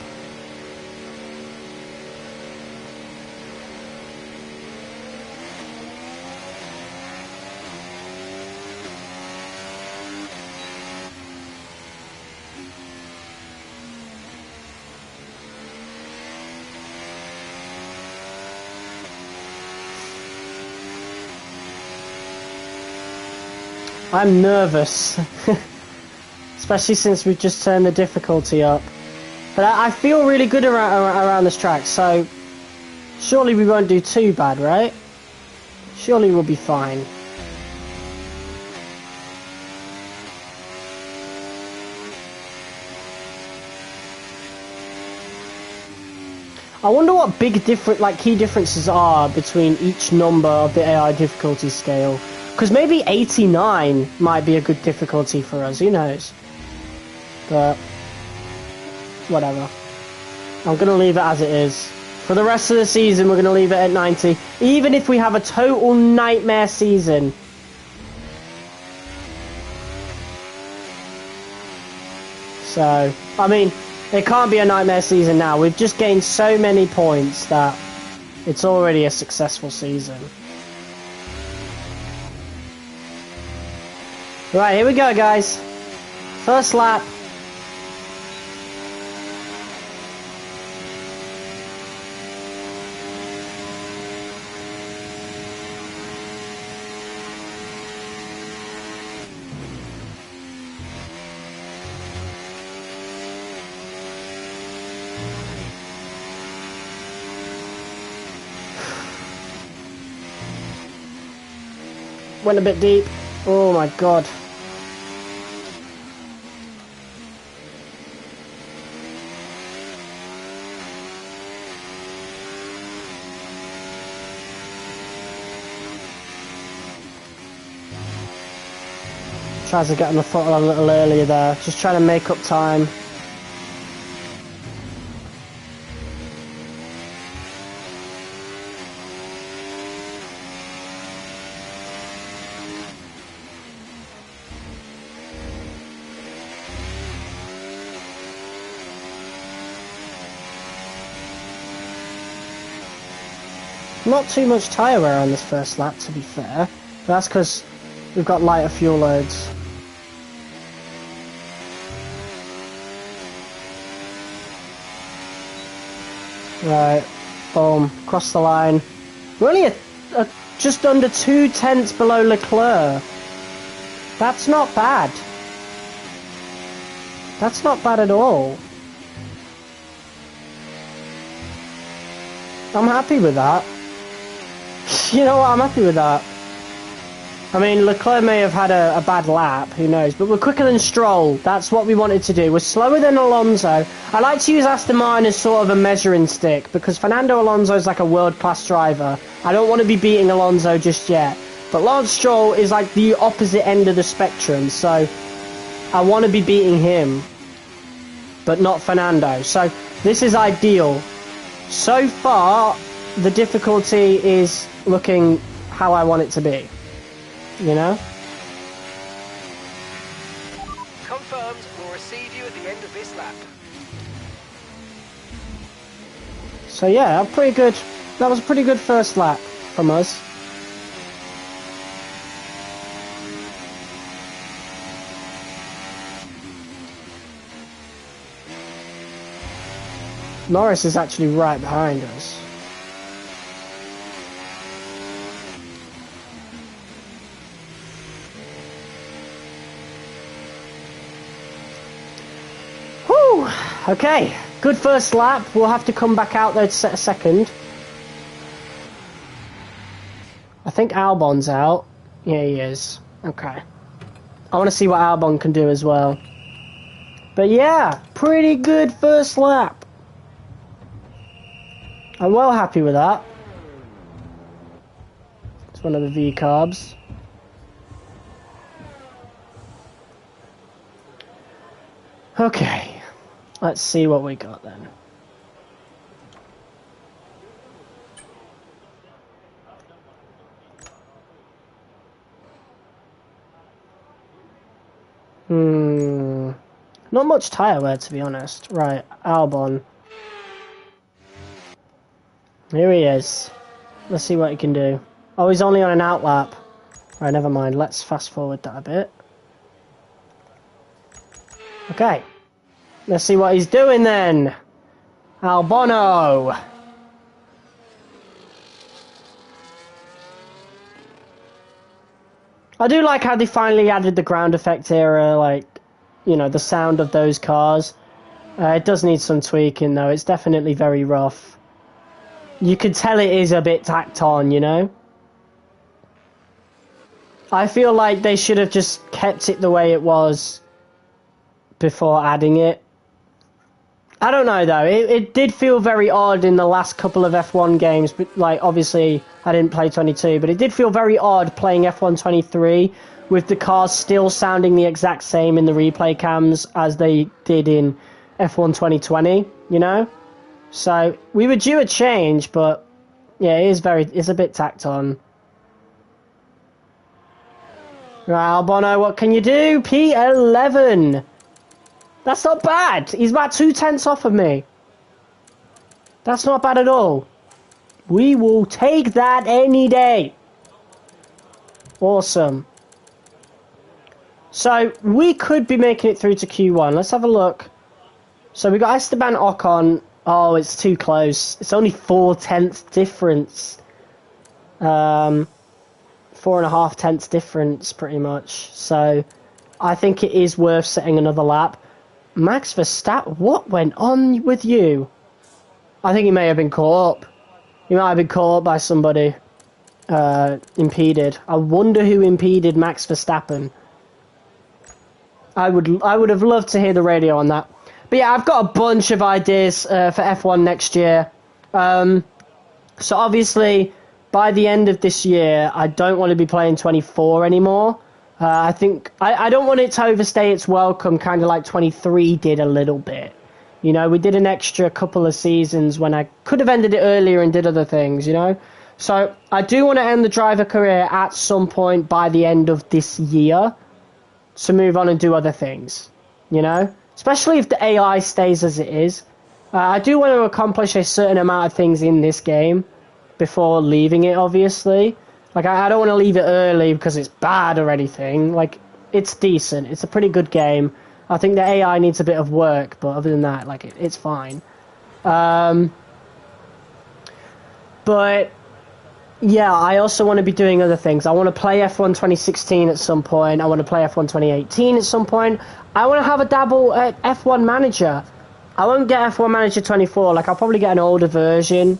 I'm nervous, especially since we've just turned the difficulty up. But I feel really good around this track, so surely we won't do too bad, right? Surely we'll be fine. I wonder what big key differences are between each number of the AI difficulty scale. Because maybe 89 might be a good difficulty for us, who knows? But, whatever. I'm going to leave it as it is. For the rest of the season, we're going to leave it at 90. Even if we have a total nightmare season. So, I mean, it can't be a nightmare season now. We've just gained so many points that it's already a successful season. Right, here we go, guys. First lap. Went a bit deep. Oh my god. Tries to get on the foot a little earlier there, just trying to make up time. Not too much tyre wear on this first lap, to be fair. But that's because we've got lighter fuel loads. Right, boom, cross the line. We're only just under 2 tenths below Leclerc. That's not bad. That's not bad at all. I'm happy with that. You know what, I'm happy with that. I mean, Leclerc may have had a bad lap, who knows, but we're quicker than Stroll. That's what we wanted to do. We're slower than Alonso. I like to use Aston Martin as sort of a measuring stick, because Fernando Alonso is like a world-class driver. I don't want to be beating Alonso just yet. But Lance Stroll is like the opposite end of the spectrum, so I want to be beating him, but not Fernando. So this is ideal. So far, the difficulty is looking how I want it to be. You know? Confirmed, we'll receive you at the end of this lap. So yeah, pretty good. That was a pretty good first lap from us. Norris is actually right behind us. Whew! Okay, good first lap. We'll have to come back out there to set a second. I think Albon's out. Yeah, he is. Okay. I want to see what Albon can do as well. But yeah, pretty good first lap. I'm well happy with that. It's one of the V-carbs. Okay, let's see what we got then. Not much tyre wear, to be honest. Right, Albon. Here he is. Let's see what he can do. Oh, he's only on an out lap. Right, never mind. Let's fast forward that a bit. Okay. Let's see what he's doing then. Albono. I do like how they finally added the ground effect era, like, you know, the sound of those cars. It does need some tweaking, though. It's definitely very rough. You could tell it is a bit tacked on, you know? I feel like they should have just kept it the way it was before adding it. I don't know, though. It did feel very odd in the last couple of F1 games. But, like, obviously, I didn't play 22, but it did feel very odd playing F1 23 with the cars still sounding the exact same in the replay cams as they did in F1 2020, you know? So, we were due a change, but yeah, it's a bit tacked on. Right, Albono, what can you do? P11. That's not bad. He's about 2 tenths off of me. That's not bad at all. We will take that any day. Awesome. So, we could be making it through to Q1. Let's have a look. So, we got Esteban Ocon. Oh, it's too close. It's only 4 tenths difference. 4.5 tenths difference, pretty much. So, I think it is worth setting another lap. Max Verstappen, what went on with you? I think he may have been caught up. He might have been caught up by somebody. Impeded. I wonder who impeded Max Verstappen. I would have loved to hear the radio on that. But yeah, I've got a bunch of ideas for F1 next year. So obviously, by the end of this year, I don't want to be playing 24 anymore. I think I don't want it to overstay its welcome, kind of like 23 did a little bit. You know, we did an extra couple of seasons when I could have ended it earlier and did other things, you know. So I do want to end the driver career at some point by the end of this year to move on and do other things, you know. Especially if the AI stays as it is. I do want to accomplish a certain amount of things in this game. before leaving it, obviously. Like, I don't want to leave it early because it's bad or anything. Like, it's decent. It's a pretty good game. I think the AI needs a bit of work, but other than that, like, it's fine. But, yeah, I also want to be doing other things. I want to play F1 2016 at some point. I want to play F1 2018 at some point. I want to have a dabble at F1 Manager. I won't get F1 Manager 24. Like, I'll probably get an older version.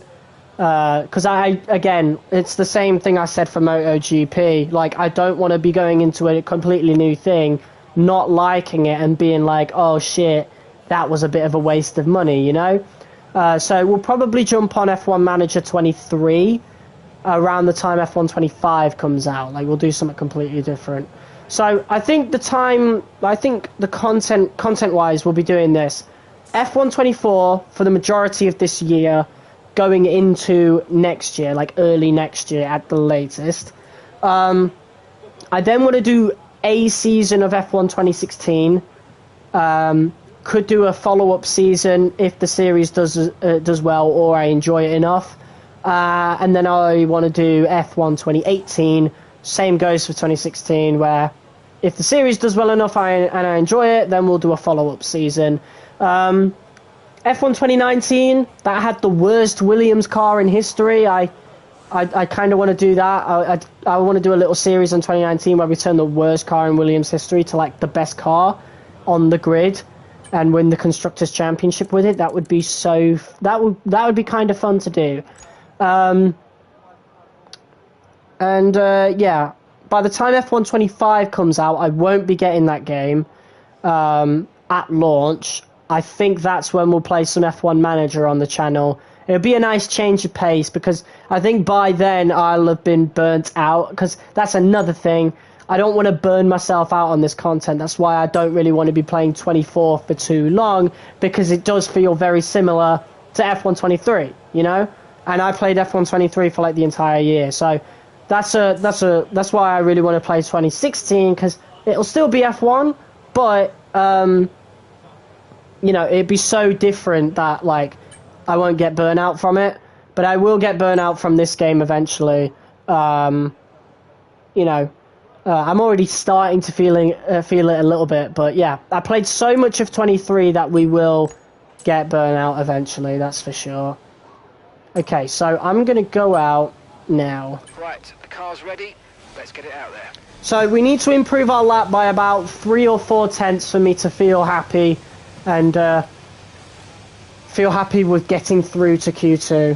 Because again, it's the same thing I said for MotoGP. Like, I don't want to be going into a completely new thing, not liking it, and being like, oh shit, that was a bit of a waste of money, you know? So we'll probably jump on F1 Manager 23 around the time F1 25 comes out. Like, we'll do something completely different. So I think the content-wise, we'll be doing this. F1 24 for the majority of this year, going into next year, like early next year at the latest. I then want to do a season of F1 2016. Could do a follow-up season if the series does well or I enjoy it enough. And then I want to do F1 2018. Same goes for 2016, where if the series does well enough and I enjoy it, then we'll do a follow-up season. F1 2019, that had the worst Williams car in history. I kind of want to do that. I want to do a little series on 2019 where we turn the worst car in Williams history to like the best car on the grid and win the Constructors' Championship with it. That would be that would be kind of fun to do. Yeah, by the time F1 25 comes out, I won't be getting that game at launch. I think that's when we'll play some F1 Manager on the channel. It'll be a nice change of pace because I think by then I'll have been burnt out, because that's another thing. I don't want to burn myself out on this content. That's why I don't really want to be playing 24 for too long, because it does feel very similar to F1 23, you know? And I played F1 23 for like the entire year. So that's why I really want to play 2016, because it'll still be F1, but you know, it'd be so different that, like, I won't get burnt out from it. But I will get burnt out from this game eventually. You know, I'm already starting to feel it a little bit. But, yeah, I played so much of 23 that we will get burnt out eventually, that's for sure. Okay, so I'm going to go out now. Right, the car's ready. Let's get it out there. So we need to improve our lap by about 3 or 4 tenths for me to feel happy. And feel happy with getting through to Q2.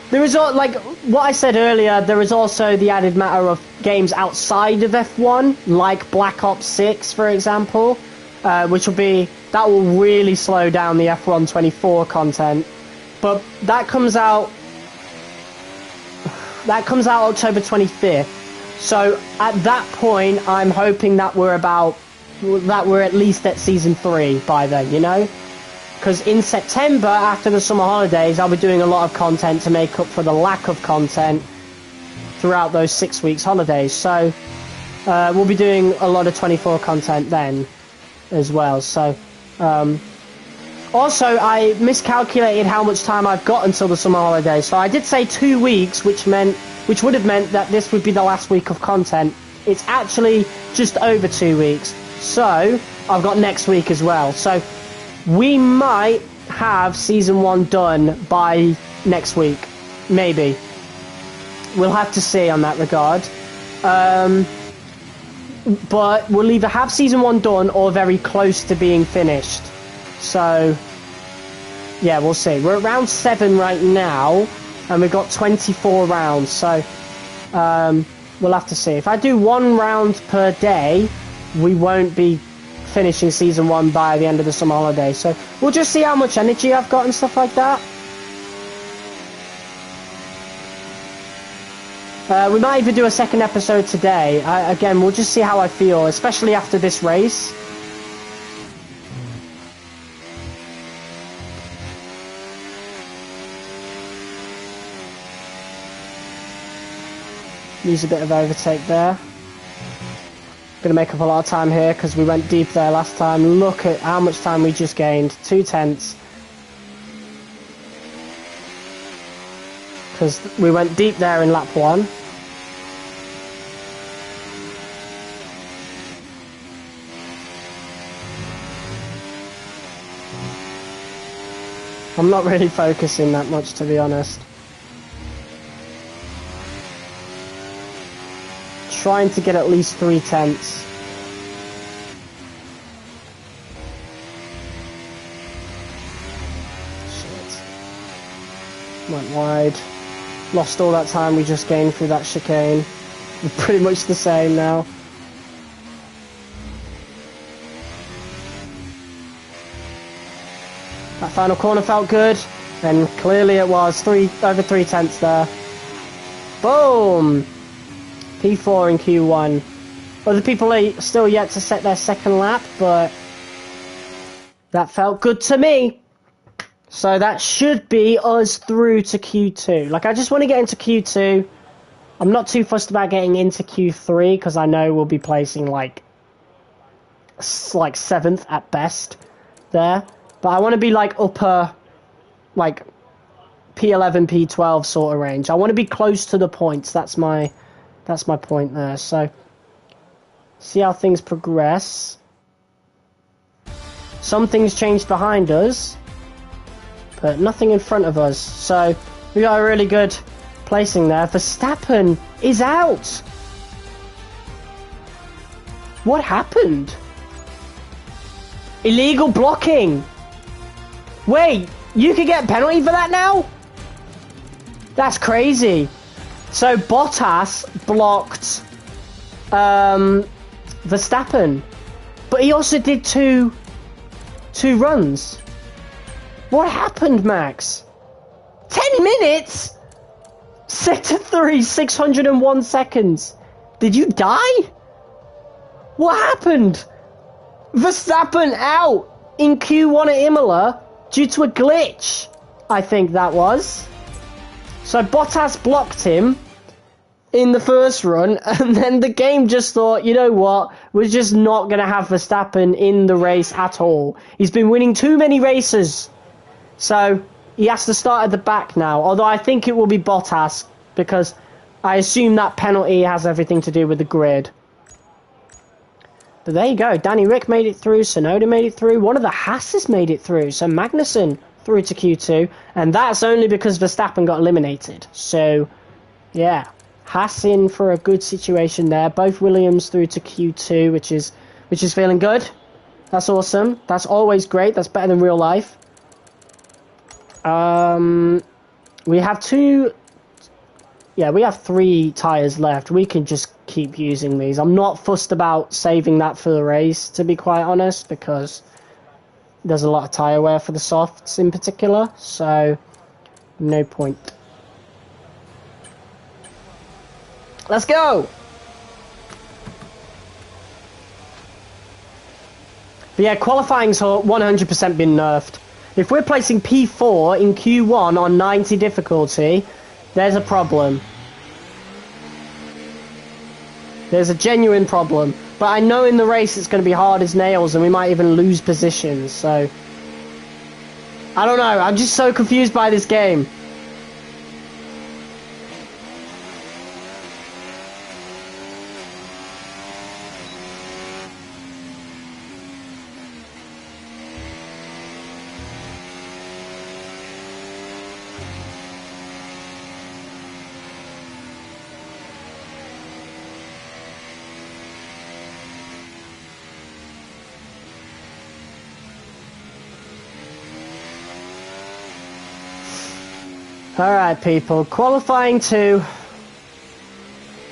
There is, like what I said earlier, there is also the added matter of games outside of F1, like Black Ops 6, for example, that will really slow down the F1 24 content. But that comes out October 25th. So at that point, I'm hoping that we're at least at season 3 by then, you know? Because in September, after the summer holidays, I'll be doing a lot of content to make up for the lack of content throughout those 6 weeks holidays. So we'll be doing a lot of 24 content then as well. So also, I miscalculated how much time I've got until the summer holidays. So I did say 2 weeks, which would have meant that this would be the last week of content. It's actually just over 2 weeks. So I've got next week as well. So we might have season 1 done by next week. Maybe. We'll have to see on that regard. But we'll either have season 1 done or very close to being finished. So yeah, we'll see. We're at round 7 right now, and we've got 24 rounds, so we'll have to see. If I do 1 round per day, we won't be finishing season 1 by the end of the summer holiday, so we'll just see how much energy I've got and stuff like that. We might even do a second episode today. Again, we'll just see how I feel, especially after this race. Use a bit of overtake there. Gonna make up a lot of time here because we went deep there last time. Look at how much time we just gained. 2 tenths. because we went deep there in lap 1. I'm not really focusing that much, to be honest. Trying to get at least 3 tenths. Shit. Went wide. Lost all that time we just gained through that chicane. We're pretty much the same now. That final corner felt good, and clearly it was over 3 tenths there. Boom! P4 in Q1. Other people are still yet to set their second lap, but that felt good to me. So that should be us through to Q2. Like, I just want to get into Q2. I'm not too fussed about getting into Q3, because I know we'll be placing like 7th at best there. But I want to be like upper, like P11, P12 sort of range. I want to be close to the points. That's my point there. So, see how things progress. Some things changed behind us, but nothing in front of us. So, we got a really good placing there. Verstappen is out. What happened? Illegal blocking. Wait, you could get a penalty for that now? That's crazy. So Bottas blocked Verstappen, but he also did two runs. What happened, Max? 10 minutes? Sector 3, 601 seconds. Did you die? What happened? Verstappen out in Q1 at Imola due to a glitch, I think that was. So Bottas blocked him in the first run, and then the game just thought, you know what, we're just not going to have Verstappen in the race at all. He's been winning too many races. So he has to start at the back now, although I think it will be Bottas, because I assume that penalty has everything to do with the grid. But there you go, Danny Rick made it through, Tsunoda made it through, one of the Haas's made it through, so Magnussen through to Q2, and that's only because Verstappen got eliminated. So, yeah, Haas in for a good situation there. Both Williams through to Q2, which is feeling good. That's awesome. That's always great. That's better than real life. We have we have 3 tyres left. We can just keep using these. I'm not fussed about saving that for the race, to be quite honest, because there's a lot of tyre wear for the softs in particular, so no point. Let's go! But yeah, qualifying's 100% been nerfed. If we're placing P4 in Q1 on 90 difficulty, there's a problem. There's a genuine problem. But I know in the race it's going to be hard as nails, and we might even lose positions, so I don't know, I'm just so confused by this game. Alright people, qualifying 2.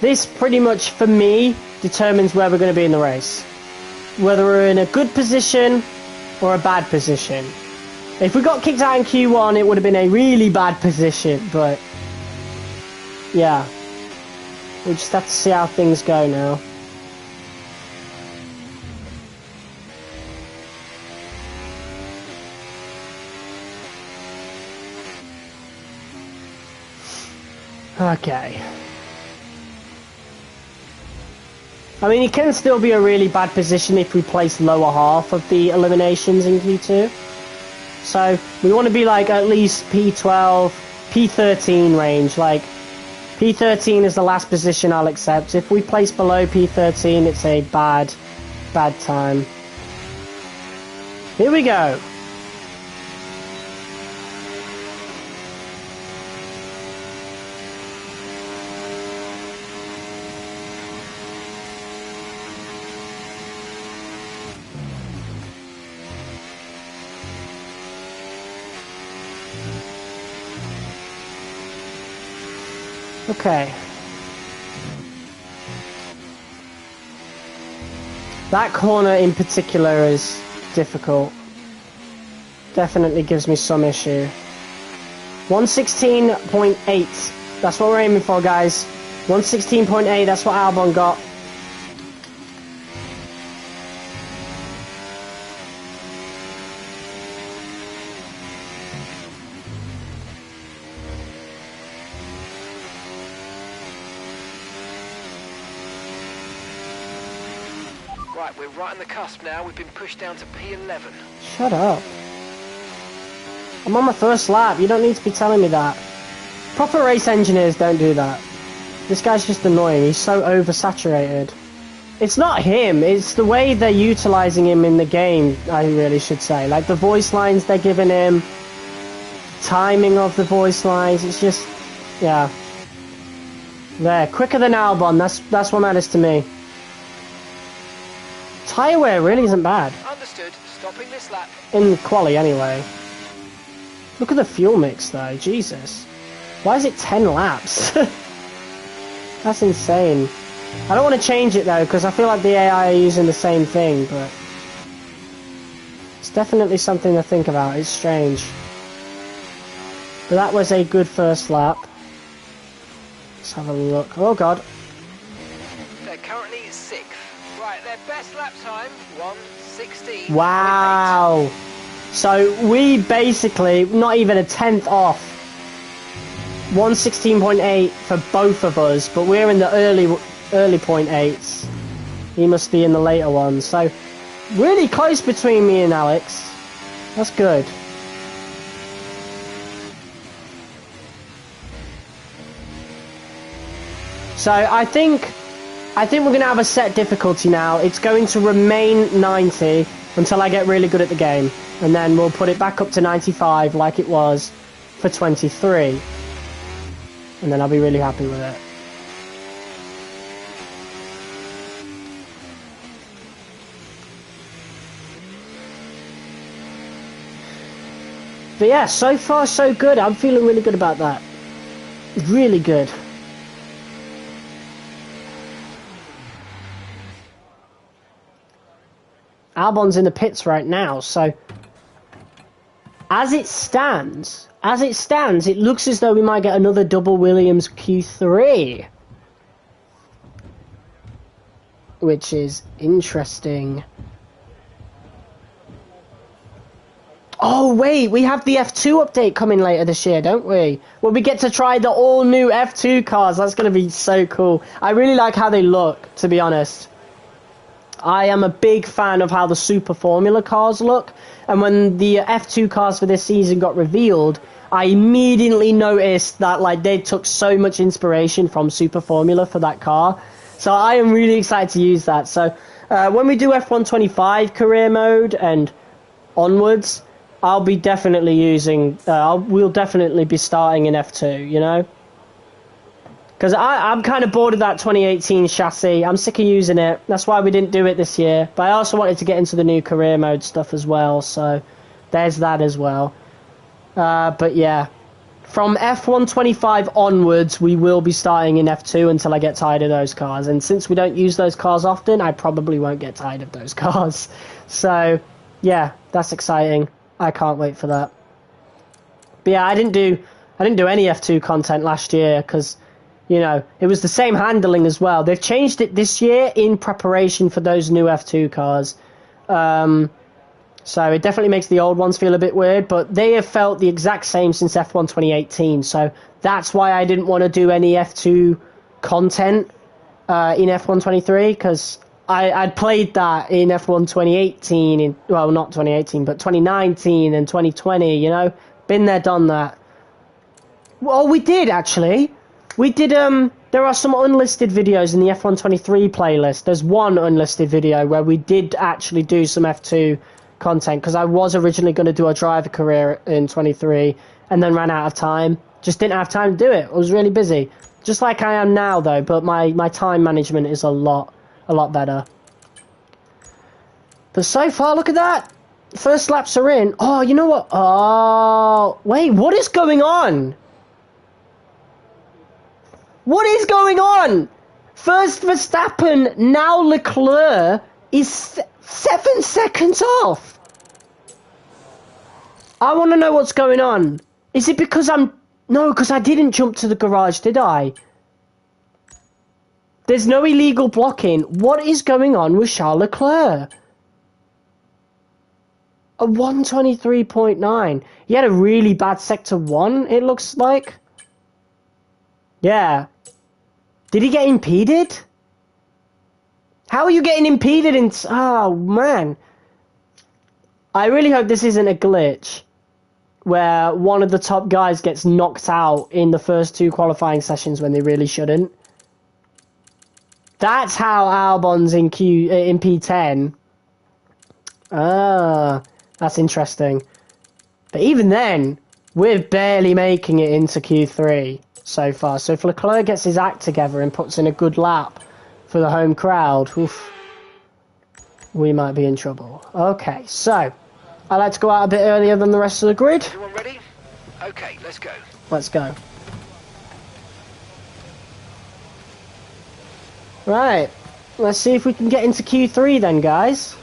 This pretty much, for me, determines where we're going to be in the race. Whether we're in a good position or a bad position. If we got kicked out in Q1, it would have been a really bad position, but yeah. We just have to see how things go now. Okay. I mean, it can still be a really bad position if we place lower half of the eliminations in Q2. So, we want to be like at least P12, P13 range. Like, P13 is the last position I'll accept. If we place below P13, it's a bad time. Here we go. Okay. That corner in particular is difficult. Definitely gives me some issue. 116.8. That's what we're aiming for, guys. 116.8, that's what Albon got. Right, we're right on the cusp now. We've been pushed down to P11. Shut up. I'm on my first lap. You don't need to be telling me that. Proper race engineers don't do that. This guy's just annoying. He's so oversaturated. It's not him. It's the way they're utilising him in the game, I really should say. Like, the voice lines they're giving him. Timing of the voice lines. It's just... yeah. There. Quicker than Albon. That's what matters to me. Tyre wear really isn't bad. Understood. Stopping this lap. In quali, anyway. Look at the fuel mix, though. Jesus. Why is it 10 laps? That's insane. I don't want to change it, though, because I feel like the AI are using the same thing, but... it's definitely something to think about. It's strange. But that was a good first lap. Let's have a look. Oh, God. They're currently 6th. Right, their best lap time, 1:16. Wow. So we basically, not even a tenth off. 116.8 for both of us, but we're in the early 0.8s. He must be in the later ones. So really close between me and Alex. That's good. So I think we're going to have a set difficulty now. It's going to remain 90 until I get really good at the game. And then we'll put it back up to 95 like it was for 23. And then I'll be really happy with it. But yeah, so far so good. I'm feeling really good about that. Really good. Albon's in the pits right now, so as it stands, it looks as though we might get another double Williams Q3, which is interesting. Oh wait, we have the F2 update coming later this year, don't we? Well, we get to try the all new F2 cars. That's going to be so cool. I really like how they look, to be honest. I am a big fan of how the Super Formula cars look, and when the F2 cars for this season got revealed, I immediately noticed that like they took so much inspiration from Super Formula for that car. So I am really excited to use that. So when we do F125 career mode and onwards, I'll be definitely using, we'll definitely be starting in F2, you know? Because I'm kind of bored of that 2018 chassis. I'm sick of using it. That's why we didn't do it this year. But I also wanted to get into the new career mode stuff as well. So there's that as well. But yeah, from F125 onwards, we will be starting in F2 until I get tired of those cars. And since we don't use those cars often, I probably won't get tired of those cars. So yeah, that's exciting. I can't wait for that. But yeah, I didn't do any F2 content last year because, you know, it was the same handling as well. They've changed it this year in preparation for those new F2 cars. So it definitely makes the old ones feel a bit weird, but they have felt the exact same since F1 2018. So that's why I didn't want to do any F2 content in F1 23, because I'd played that in F1 2018, well, not 2018, but 2019 and 2020, you know? Been there, done that. Well, we did actually. We did. There are some unlisted videos in the F123 playlist. There's one unlisted video where we did actually do some F2 content because I was originally going to do a driver career in 23 and then ran out of time. Just didn't have time to do it. I was really busy, just like I am now though. But my time management is a lot better. But so far, look at that. First laps are in. Oh, you know what? Oh, wait, what is going on? What is going on? First Verstappen, now Leclerc is 7 seconds off. I want to know what's going on. Is it because No, because I didn't jump to the garage, did I? There's no illegal blocking. What is going on with Charles Leclerc? A 123.9. He had a really bad sector 1, it looks like. Yeah. Did he get impeded? How are you getting impeded in... Oh, man. I really hope this isn't a glitch where one of the top guys gets knocked out in the first 2 qualifying sessions when they really shouldn't. That's how Albon's in P10. Ah, that's interesting. But even then, we're barely making it into Q3 so far. So if Leclerc gets his act together and puts in a good lap for the home crowd, oof, we might be in trouble. Okay, so I like to go out a bit earlier than the rest of the grid. Everyone ready? Okay, let's go. Let's go. Right, let's see if we can get into Q3 then, guys.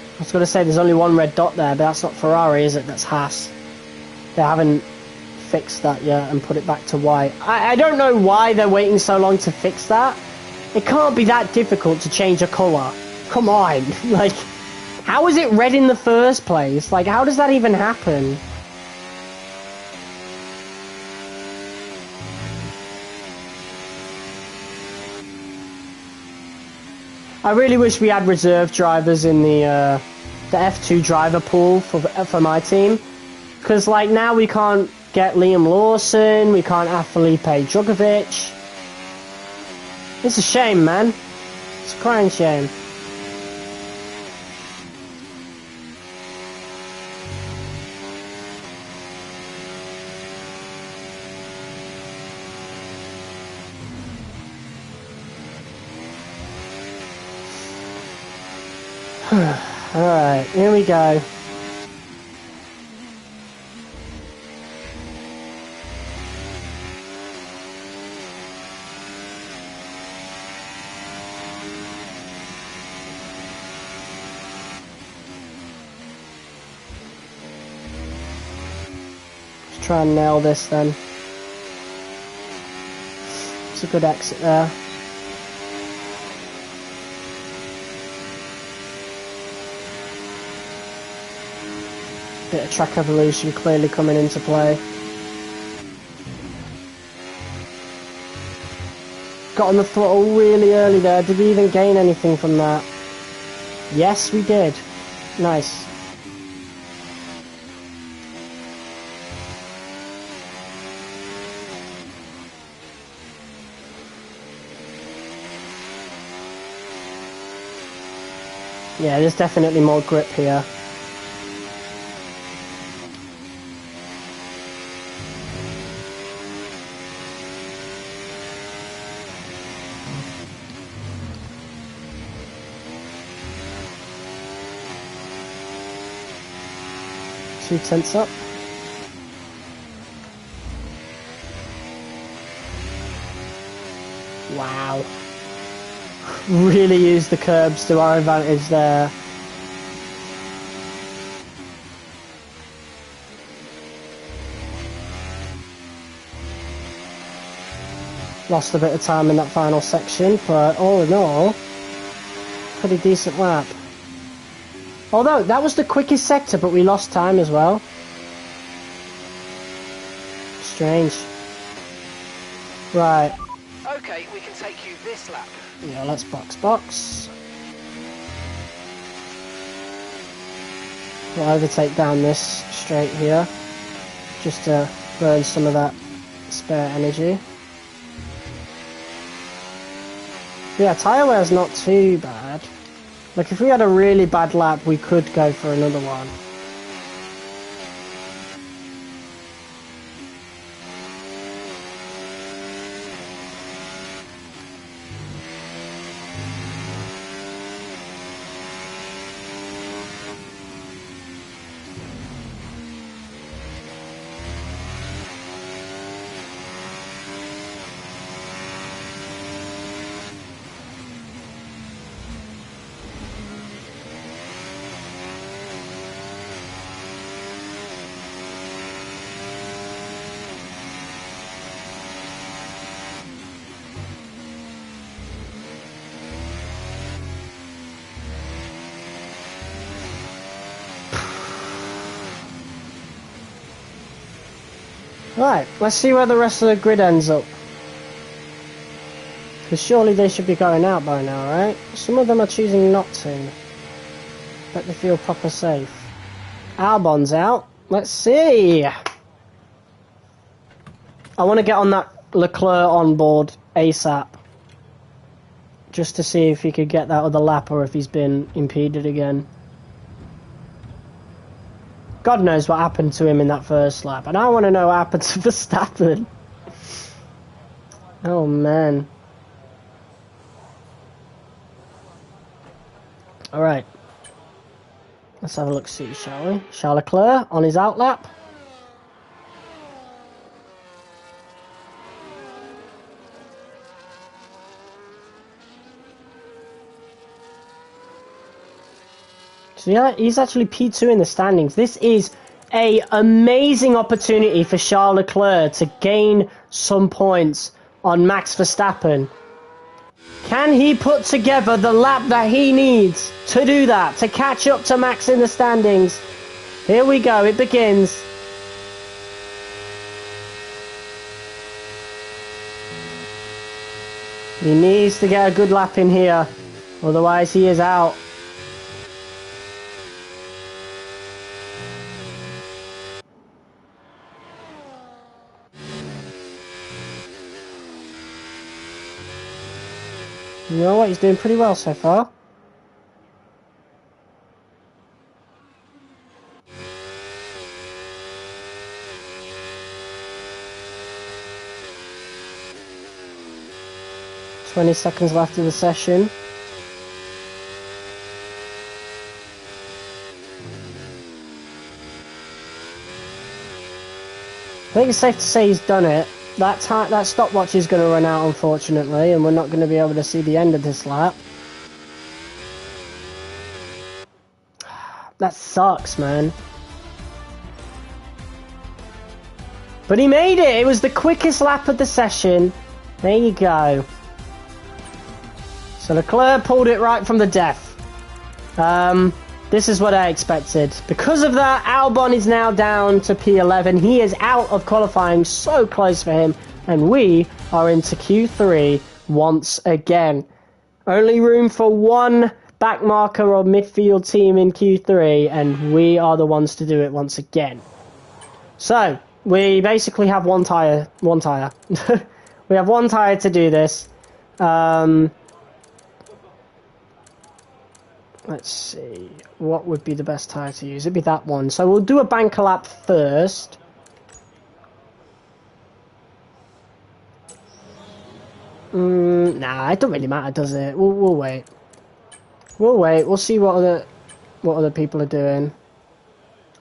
I was going to say there's only one red dot there, but that's not Ferrari, is it? That's Haas. They haven't fixed that yet and put it back to white. I don't know why they're waiting so long to fix that. It can't be that difficult to change a colour. Come on. Like, how is it red in the first place? Like, how does that even happen? I really wish we had reserve drivers in the F2 driver pool for my team, because like now we can't get Liam Lawson, we can't have Felipe Drugovich. It's a shame, man. It's a crying shame. Alright, here we go. Let's try and nail this then. It's a good exit there. Bit of track evolution clearly coming into play. Got on the throttle really early there. Did we even gain anything from that? Yes, we did. Nice. Yeah, there's definitely more grip here. Two tenths up. Wow. Really used the curbs to our advantage there. Lost a bit of time in that final section, but all in all, pretty decent lap. Although, that was the quickest sector, but we lost time as well. Strange. Right. Okay, we can take you this lap. Yeah, let's box. We'll overtake down this straight here, just to burn some of that spare energy. Yeah, tyre wear's not too bad. Like, if we had a really bad lap, we could go for another one. Right, let's see where the rest of the grid ends up. Because surely they should be going out by now, right? Some of them are choosing not to. Bet they feel proper safe. Albon's out. Let's see. I want to get on that Leclerc on board ASAP. Just to see if he could get that other lap or if he's been impeded again. God knows what happened to him in that first lap. And I want to know what happened to Verstappen. Oh, man. Alright. Let's have a look-see, shall we? Charles Leclerc on his out lap. So yeah, he's actually P2 in the standings. This is an amazing opportunity for Charles Leclerc to gain some points on Max Verstappen. Can he put together the lap that he needs to do that, to catch up to Max in the standings? Here we go, it begins. He needs to get a good lap in here, otherwise he is out. You know what, he's doing pretty well so far. "20 seconds left of the session. I think it's safe to say he's done it. That stopwatch is going to run out, unfortunately, and we're not going to be able to see the end of this lap. That sucks, man. But he made it! It was the quickest lap of the session. There you go. So Leclerc pulled it right from the death. This is what I expected. Because of that, Albon is now down to P11. He is out of qualifying, so close for him. And we are into Q3 once again. Only room for one backmarker or midfield team in Q3, and we are the ones to do it once again. So, we basically have one tyre. We have one tyre to do this. Let's see, what would be the best tyre to use? It'd be that one. So we'll do a banker lap first. Nah, it don't really matter, does it? We'll wait. We'll wait. We'll see what other people are doing.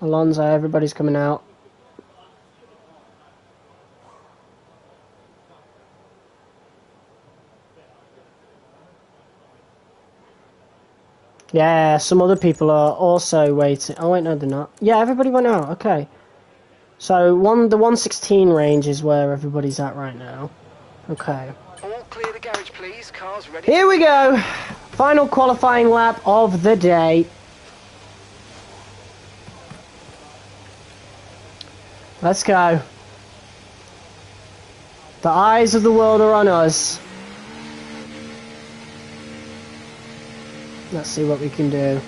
Alonso, everybody's coming out. Yeah, some other people are also waiting. Oh wait, no, they're not. Yeah, everybody went out. Okay. So the 116 range is where everybody's at right now. Okay. All clear the garage, please. Cars ready. Here we go. Final qualifying lap of the day. Let's go. The eyes of the world are on us. Let's see what we can do.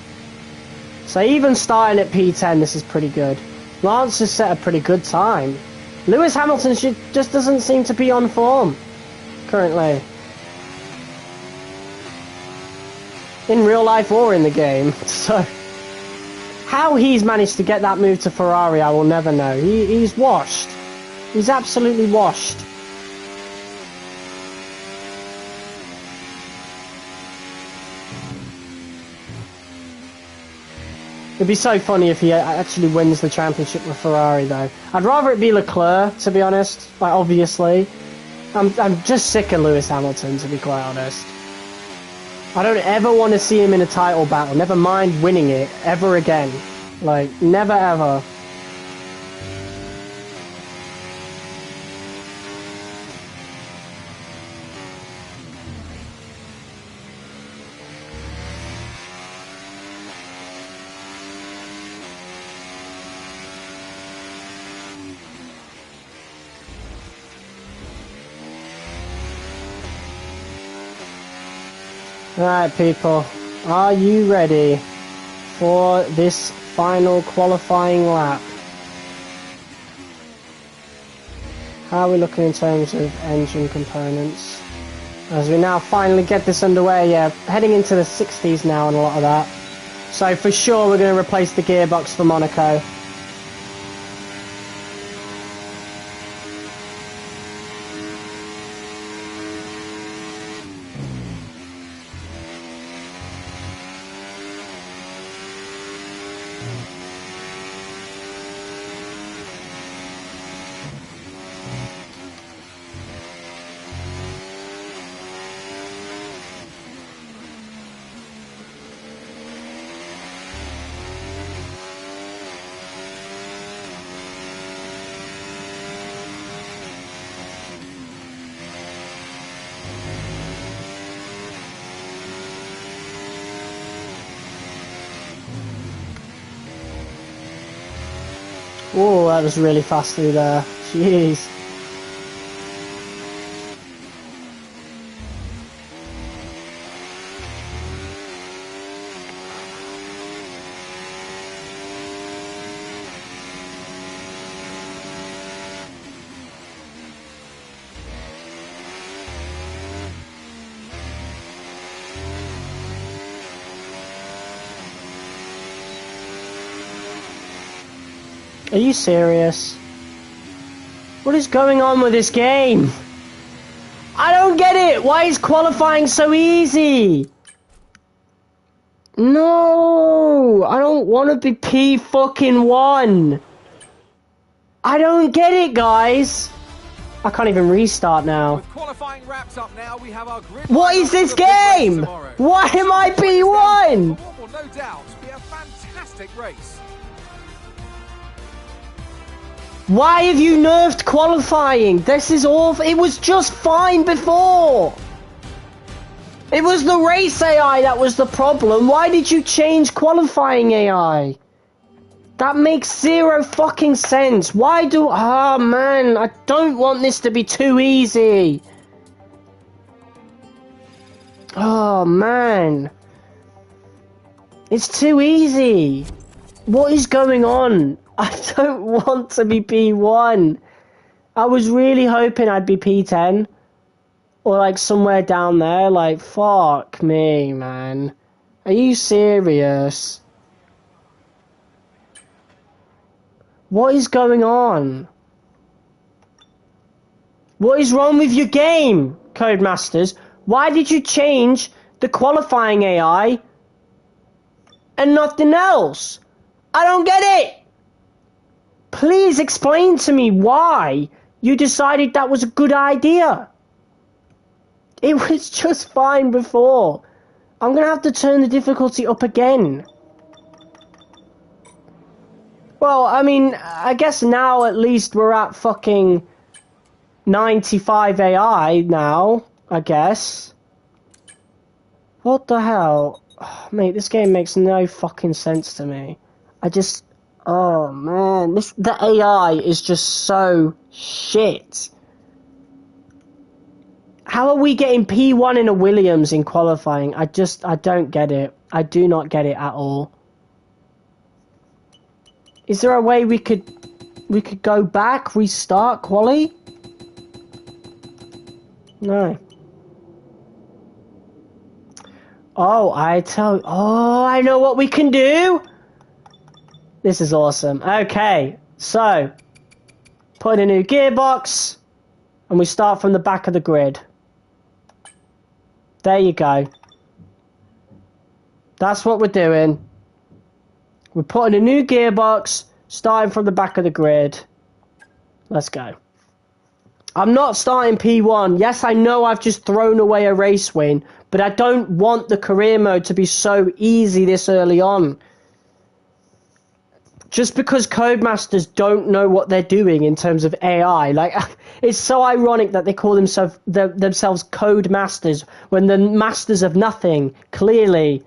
So even starting at P10, this is pretty good. Lance has set a pretty good time. Lewis Hamilton just doesn't seem to be on form currently. In real life or in the game. So how he's managed to get that move to Ferrari, I will never know. He's washed. He's absolutely washed. It'd be so funny if he actually wins the championship with Ferrari, though. I'd rather it be Leclerc, to be honest. Like, obviously. I'm just sick of Lewis Hamilton, to be quite honest. I don't ever want to see him in a title battle. Never mind winning it ever again. Like, never ever. Alright people, are you ready for this final qualifying lap? How are we looking in terms of engine components? As we now finally get this underway, yeah, heading into the 60s now and a lot of that. So for sure we're going to replace the gearbox for Monaco. Oh, that was really fast through there. Jeez. Are you serious? What is going on with this game? I don't get it! Why is qualifying so easy? No! I don't want to be P1. I don't get it, guys! I can't even restart now. With qualifying wraps up now, we have our grid. What is this game? Why am I P1? What will no doubt be a fantastic race. Why have you nerfed qualifying? This is awful. It was just fine before. It was the race AI that was the problem. Why did you change qualifying AI? That makes zero fucking sense. Why do... Oh, man. I don't want this to be too easy. Oh, man. It's too easy. What is going on? I don't want to be P1. I was really hoping I'd be P10. Or like somewhere down there. Like, fuck me, man. Are you serious? What is going on? What is wrong with your game, Codemasters? Why did you change the qualifying AI and nothing else? I don't get it! Please explain to me why you decided that was a good idea. It was just fine before. I'm going to have to turn the difficulty up again. Well, I mean, I guess now at least we're at fucking 95 AI now, I guess. What the hell? Oh, mate, this game makes no fucking sense to me. I just... Oh man, the AI is just so shit. How are we getting P1 in a Williams in qualifying? I don't get it. I do not get it at all. Is there a way we could go back, restart quali? No. Oh, I know what we can do. This is awesome. Okay, so put in a new gearbox and we start from the back of the grid. There you go. That's what we're doing. We're putting a new gearbox, starting from the back of the grid. Let's go. I'm not starting P1. Yes, I know I've just thrown away a race win, but I don't want the career mode to be so easy this early on. Just because Codemasters don't know what they're doing in terms of AI. Like, it's so ironic that they call themselves Codemasters when they're masters of nothing, clearly.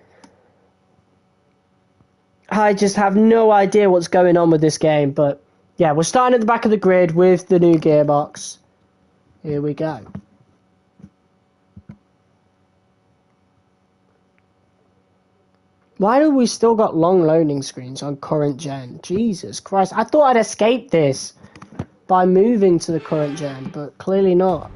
I just have no idea what's going on with this game, but yeah, we're starting at the back of the grid with the new gearbox. Here we go. Why do we still got long loading screens on current gen? Jesus Christ, I thought I'd escape this by moving to the current gen, but clearly not.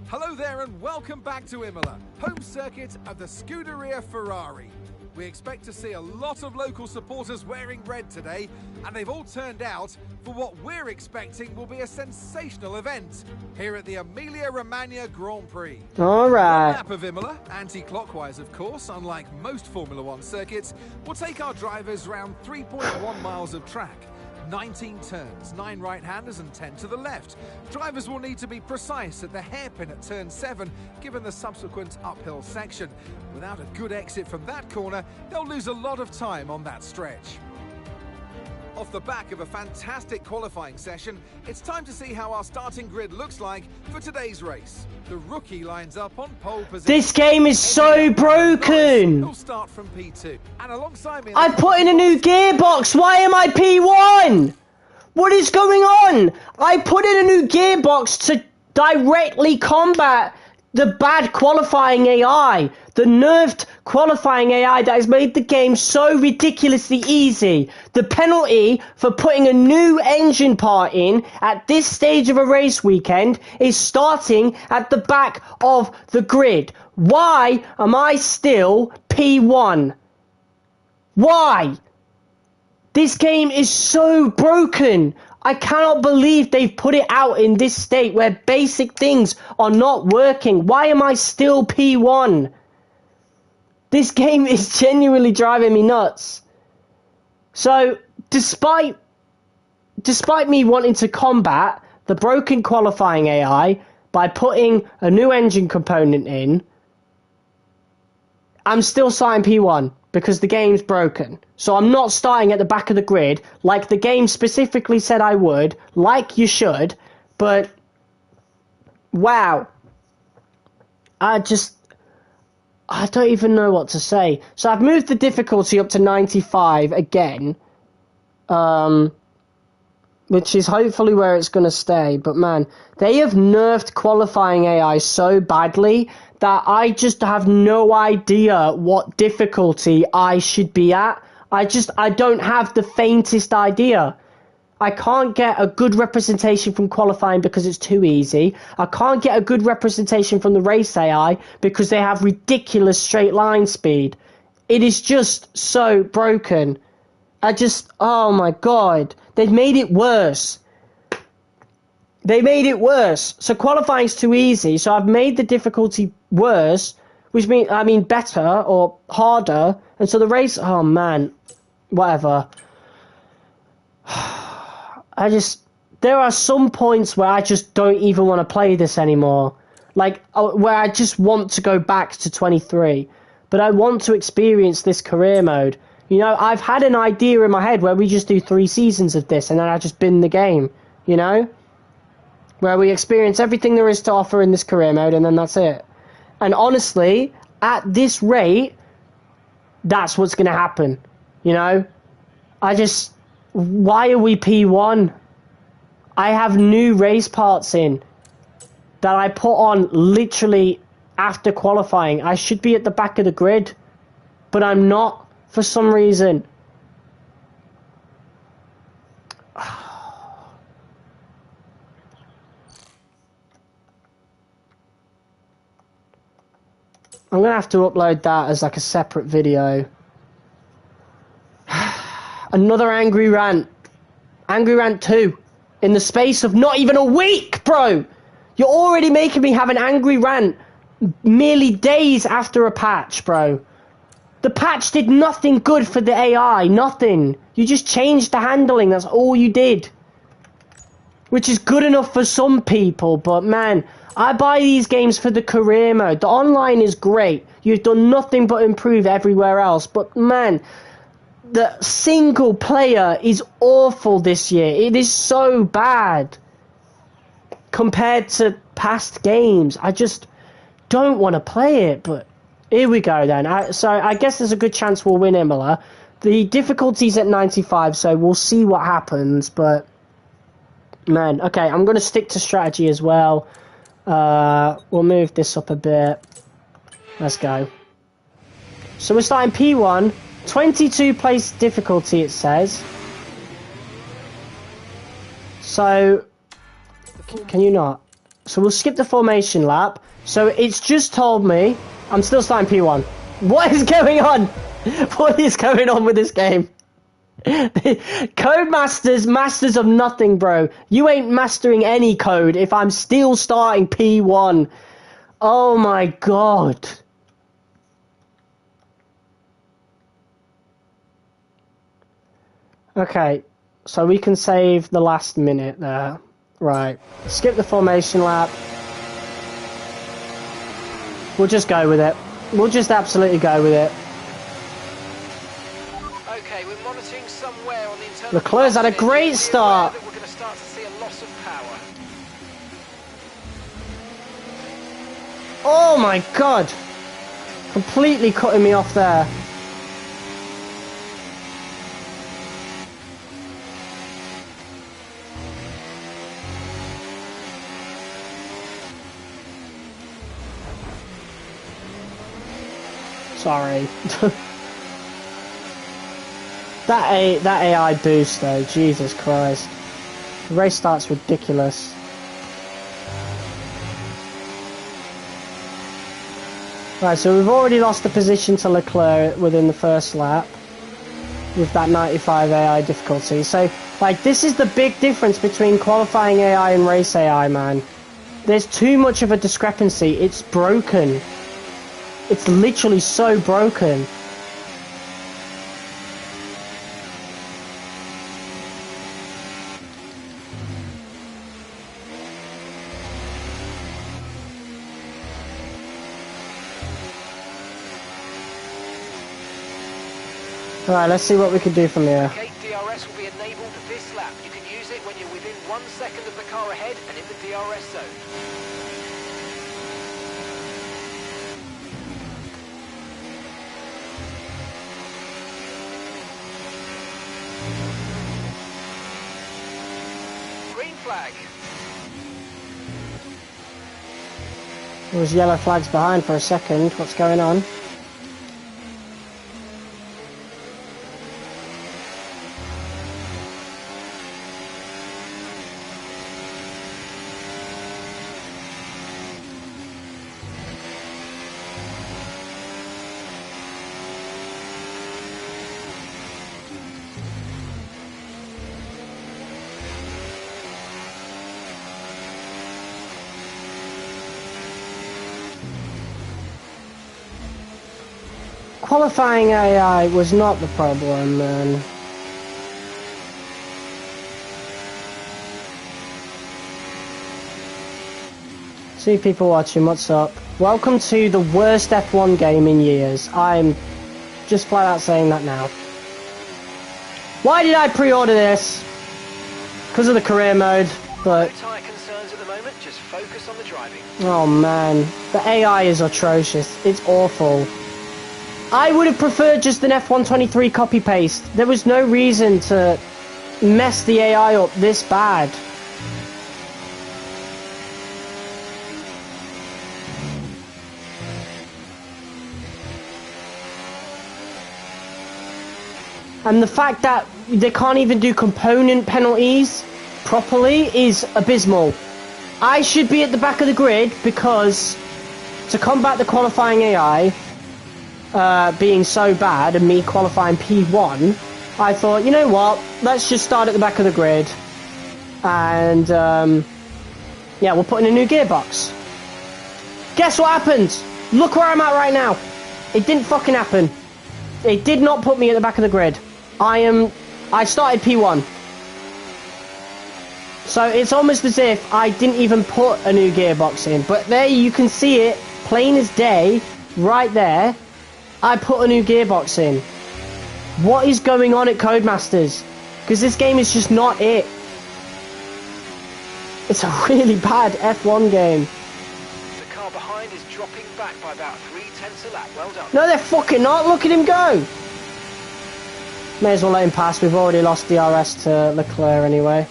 Hello there and welcome back to Imola, home circuit of the Scuderia Ferrari. We expect to see a lot of local supporters wearing red today, and they've all turned out for what we're expecting will be a sensational event here at the Emilia-Romagna Grand Prix. All right. One lap of Imola, anti-clockwise of course, unlike most Formula One circuits, will take our drivers around 3.1 miles of track. 19 turns, 9 right-handers and 10 to the left. Drivers will need to be precise at the hairpin at turn 7, given the subsequent uphill section. Without a good exit from that corner, they'll lose a lot of time on that stretch. Off the back of a fantastic qualifying session, it's time to see how our starting grid looks like for today's race. The rookie lines up on pole position. This game is so broken. He'll start from P2. And alongside me, I put in a new gearbox. Why am I P1? What is going on? I put in a new gearbox to directly combat the bad qualifying AI, the nerfed qualifying AI that has made the game so ridiculously easy. The penalty for putting a new engine part in at this stage of a race weekend is starting at the back of the grid. Why am I still P1? Why? This game is so broken. I cannot believe they've put it out in this state where basic things are not working. Why am I still P1? This game is genuinely driving me nuts. So, despite me wanting to combat the broken qualifying AI by putting a new engine component in, I'm still starting P1 because the game's broken. So I'm not starting at the back of the grid like the game specifically said I would, like you should, but wow. I don't even know what to say. So I've moved the difficulty up to 95 again, which is hopefully where it's going to stay. But man, they have nerfed qualifying AI so badly that I just have no idea what difficulty I should be at. I don't have the faintest idea. I can't get a good representation from qualifying because it's too easy. I can't get a good representation from the race AI because they have ridiculous straight line speed. It is just so broken. Oh my god. They've made it worse. They made it worse. So qualifying's too easy, so I've made the difficulty worse, which means, better or harder. And so the race, oh man, whatever. There are some points where I just don't even want to play this anymore. Like, where I just want to go back to 23. But I want to experience this career mode. You know, I've had an idea in my head where we just do 3 seasons of this and then I just bin the game, you know? Where we experience everything there is to offer in this career mode and then that's it. And honestly, at this rate, that's what's going to happen, you know? Why are we P1? I have new race parts in. that I put on literally after qualifying. I should be at the back of the grid, but I'm not for some reason. I'm going to have to upload that as like a separate video. Another angry rant. Angry rant 2. In the space of not even a week, bro! You're already making me have an angry rant merely days after a patch, bro. The patch did nothing good for the AI. Nothing. You just changed the handling. That's all you did. Which is good enough for some people, but man, I buy these games for the career mode. The online is great. You've done nothing but improve everywhere else, but man, the single player is awful this year. It is so bad compared to past games. I just don't want to play it, but here we go then. So I guess there's a good chance we'll win Imola. The difficulty's at 95, so we'll see what happens, but man, okay, I'm going to stick to strategy as well. We'll move this up a bit. Let's go. So we're starting P1. 22 place difficulty, it says. So, can you not? So we'll skip the formation lap. So it's just told me I'm still starting P1. What is going on? What is going on with this game? Code masters, masters of nothing, bro. You ain't mastering any code if I'm still starting P1. Oh my god. Okay, so we can save the last minute there. Right, skip the formation lap. We'll just go with it. We'll just absolutely go with it. Okay, we're monitoring somewhere on the internal. Leclerc's had a great start. We're going to start to see a loss of power. Oh my god! Completely cutting me off there. Sorry. That AI boost though, Jesus Christ. The race start's ridiculous. Right, so we've already lost the position to Leclerc within the first lap with that 95 AI difficulty. So, like, this is the big difference between qualifying AI and race AI, man. There's too much of a discrepancy. It's broken. It's literally so broken. Alright, let's see what we can do from here. Okay, DRS will be enabled this lap. You can use it when you're within 1 second of the car ahead and in the DRS zone. Green flag. There was yellow flags behind for a second. What's going on? Qualifying AI was not the problem, man. See people watching, what's up? Welcome to the worst F1 game in years. I'm just flat out saying that now. Why did I pre-order this? Because of the career mode, but... No tyre concerns at the moment, just focus on the driving. Oh man, the AI is atrocious. It's awful. I would have preferred just an F123 copy-paste. There was no reason to mess the AI up this bad. And the fact that they can't even do component penalties properly is abysmal. I should be at the back of the grid because to combat the qualifying AI being so bad and me qualifying P1, I thought, you know what, let's just start at the back of the grid and yeah, we'll put in a new gearbox. Guess what happened? Look where I'm at right now. It didn't fucking happen. It did not put me at the back of the grid. I started P1. So it's almost as if I didn't even put a new gearbox in. But there you can see it, plain as day, right there. I put a new gearbox in. What is going on at Codemasters? Because this game is just not it. It's a really bad F1 game. The car behind is dropping back by about 0.3 a lap. Well done. No, they're fucking not. Look at him go. May as well let him pass. We've already lost DRS to Leclerc anyway.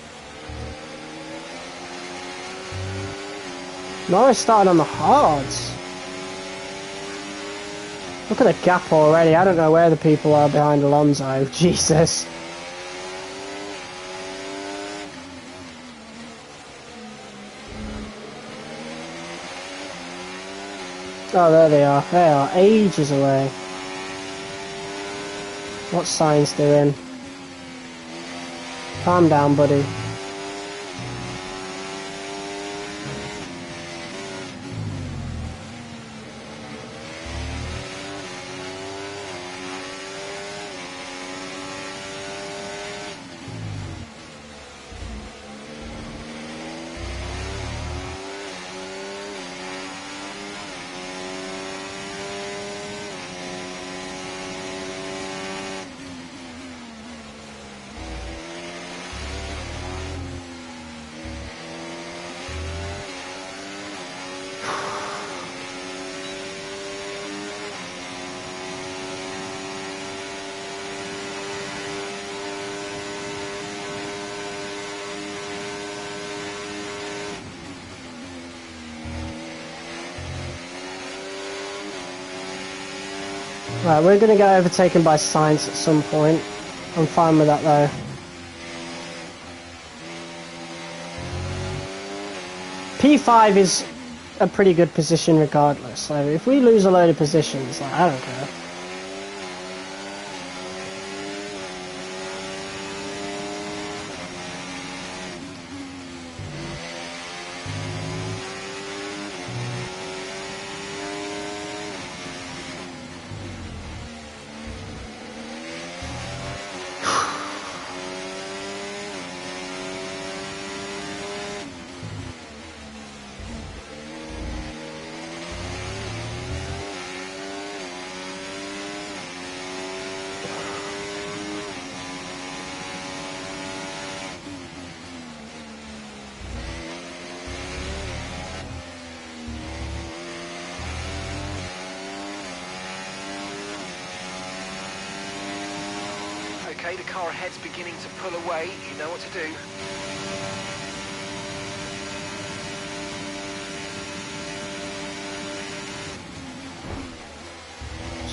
Norris started on the hards. Look at the gap already. I don't know where the people are behind Alonso. Jesus. Oh, there they are. They are ages away. What's Sainz doing? Calm down, buddy. Right, we're going to get overtaken by Sainz at some point. I'm fine with that though. P5 is a pretty good position regardless, so if we lose a load of positions, like, I don't care. Okay, the car ahead's beginning to pull away. You know what to do.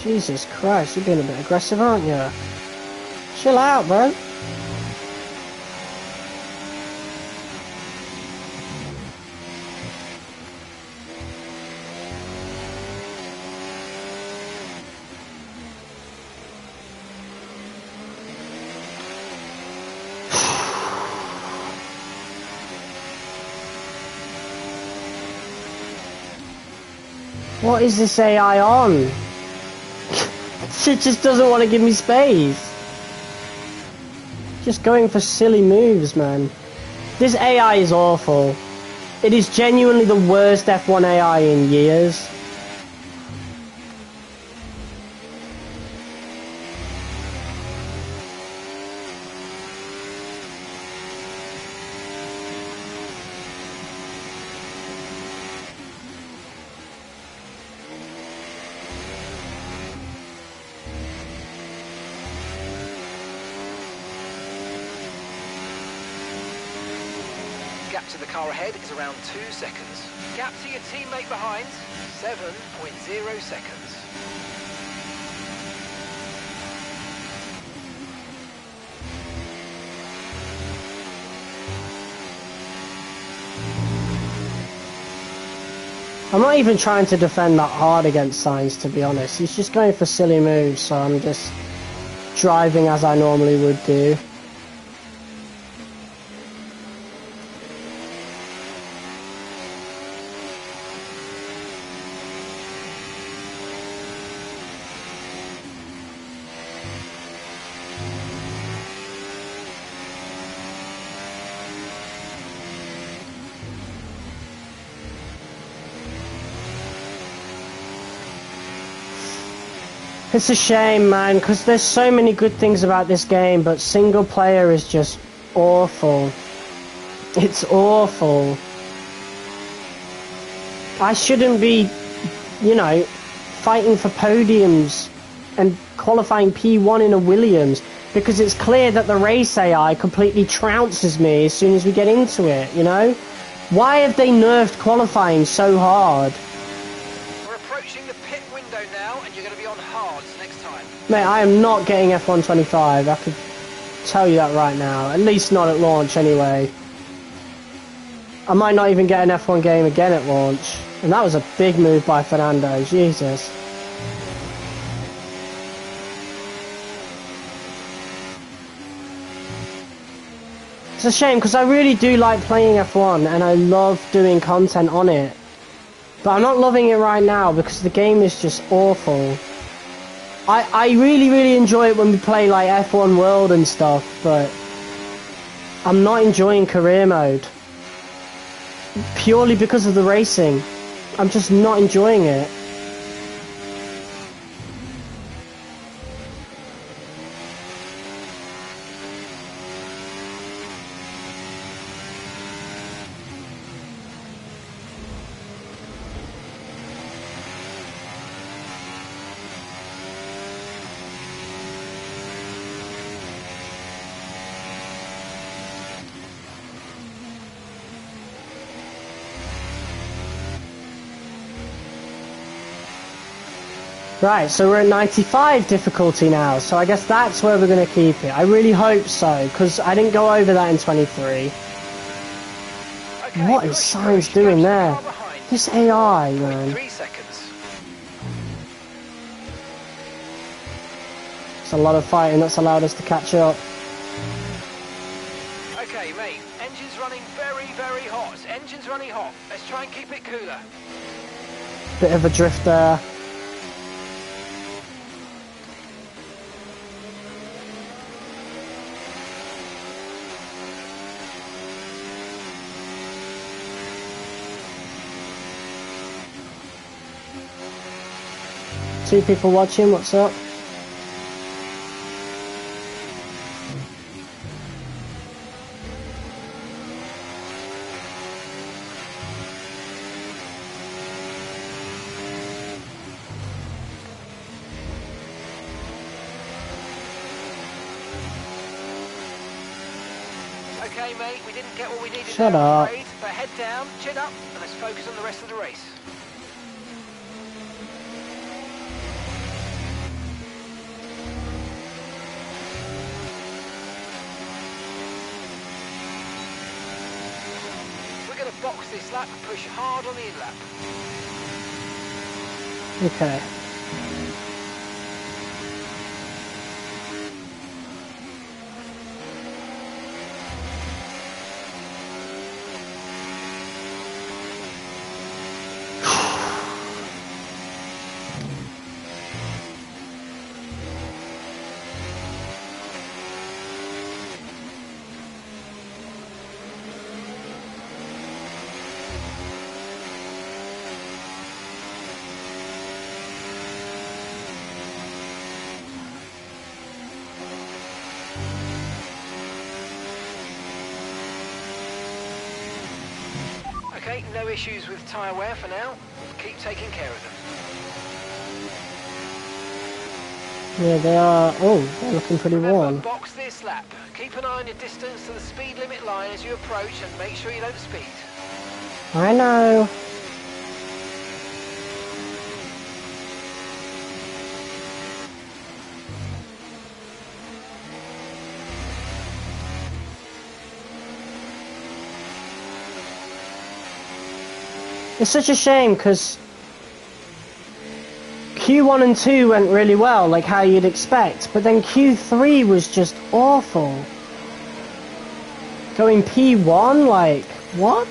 Jesus Christ, you're being a bit aggressive, aren't you? Chill out, bro. What is this AI on? It just doesn't want to give me space. Just going for silly moves, man. This AI is awful. It is genuinely the worst F1 AI in years. Gap to the car ahead is around 2 seconds. Gap to your teammate behind, 7.0 seconds. I'm not even trying to defend that hard against Sainz, to be honest. He's just going for silly moves, so I'm just driving as I normally would do. It's a shame, man, because there's so many good things about this game, but single player is just awful. It's awful. I shouldn't be, you know, fighting for podiums and qualifying P1 in a Williams, because it's clear that the race AI completely trounces me as soon as we get into it, you know? Why have they nerfed qualifying so hard? We're approaching the pit window now, and you're going to be on hards next time. Mate, I am not getting F125, I could tell you that right now. At least not at launch, anyway. I might not even get an F1 game again at launch. And that was a big move by Fernando, Jesus. It's a shame, because I really do like playing F1, and I love doing content on it. But I'm not loving it right now, because the game is just awful. I really, really enjoy it when we play like F1 World and stuff, but I'm not enjoying career mode. Purely because of the racing. I'm just not enjoying it. Right, so we're at 95 difficulty now, so I guess that's where we're going to keep it. I really hope so, because I didn't go over that in 23. Okay, What is Sainz doing there? This AI, man. 3 seconds. It's a lot of fighting that's allowed us to catch up. Okay, mate, engine's running very, very hot. Engine's running hot. Let's try and keep it cooler. Bit of a drift there. Two people watching, what's up? Okay, mate, we didn't get what we needed. Shut there, I'm up. afraid, but head down, chin up, and let's focus on the rest of the race. We're going to box this lap and push hard on the in-lap. Okay. Okay, no issues with tyre wear for now. Keep taking care of them. Yeah, they are. Oh, they're looking pretty Remember, warm. box this lap. Keep an eye on your distance to the speed limit line as you approach and make sure you don't speed. I know. It's such a shame because Q1 and 2 went really well, like how you'd expect, but then Q3 was just awful. Going P1, like, what?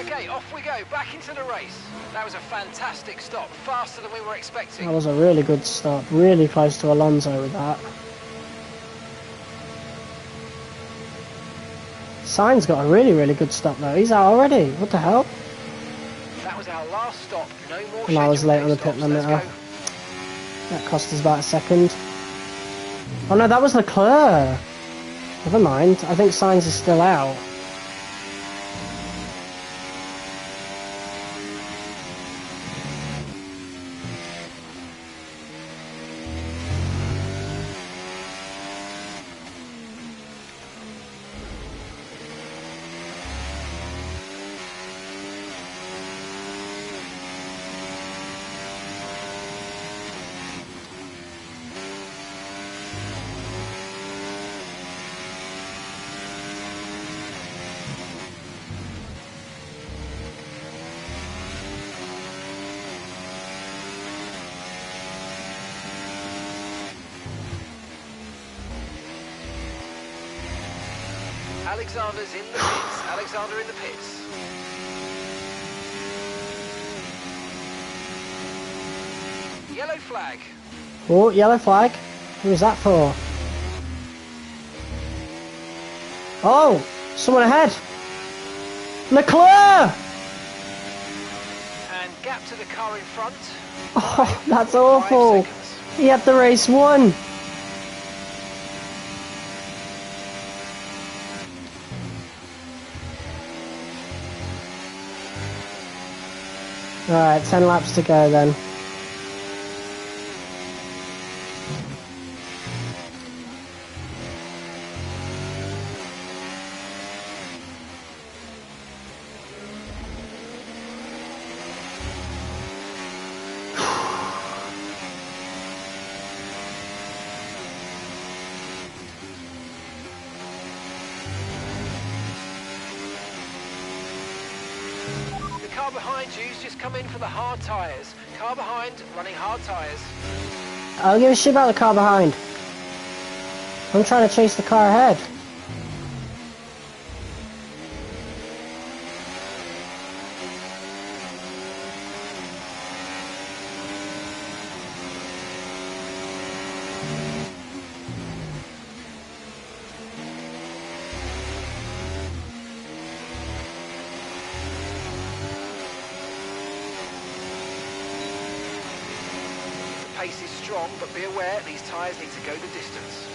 Okay, off we go, back into the race. That was a fantastic stop, faster than we were expecting. That was a really good stop, really close to Alonso with that. Sainz got a really, really good stop though. He's out already. What the hell? That was our last stop. No more. And I was late on the pit stops. limiter. That cost us about a second. Oh no, that was Leclerc. Never mind. I think Sainz is still out. Alexander's in the pits. Alexander in the pits. Yellow flag. Oh, yellow flag. Who was that for? Oh, someone ahead. Leclerc! And gap to the car in front. Oh, that's 5 awful. seconds. He had the race won. Alright, 10 laps to go then. Car behind you's just come in for the hard tyres. Car behind, running hard tyres. I don't give a shit about the car behind. I'm trying to chase the car ahead. Pace is strong, but be aware these tyres need to go the distance.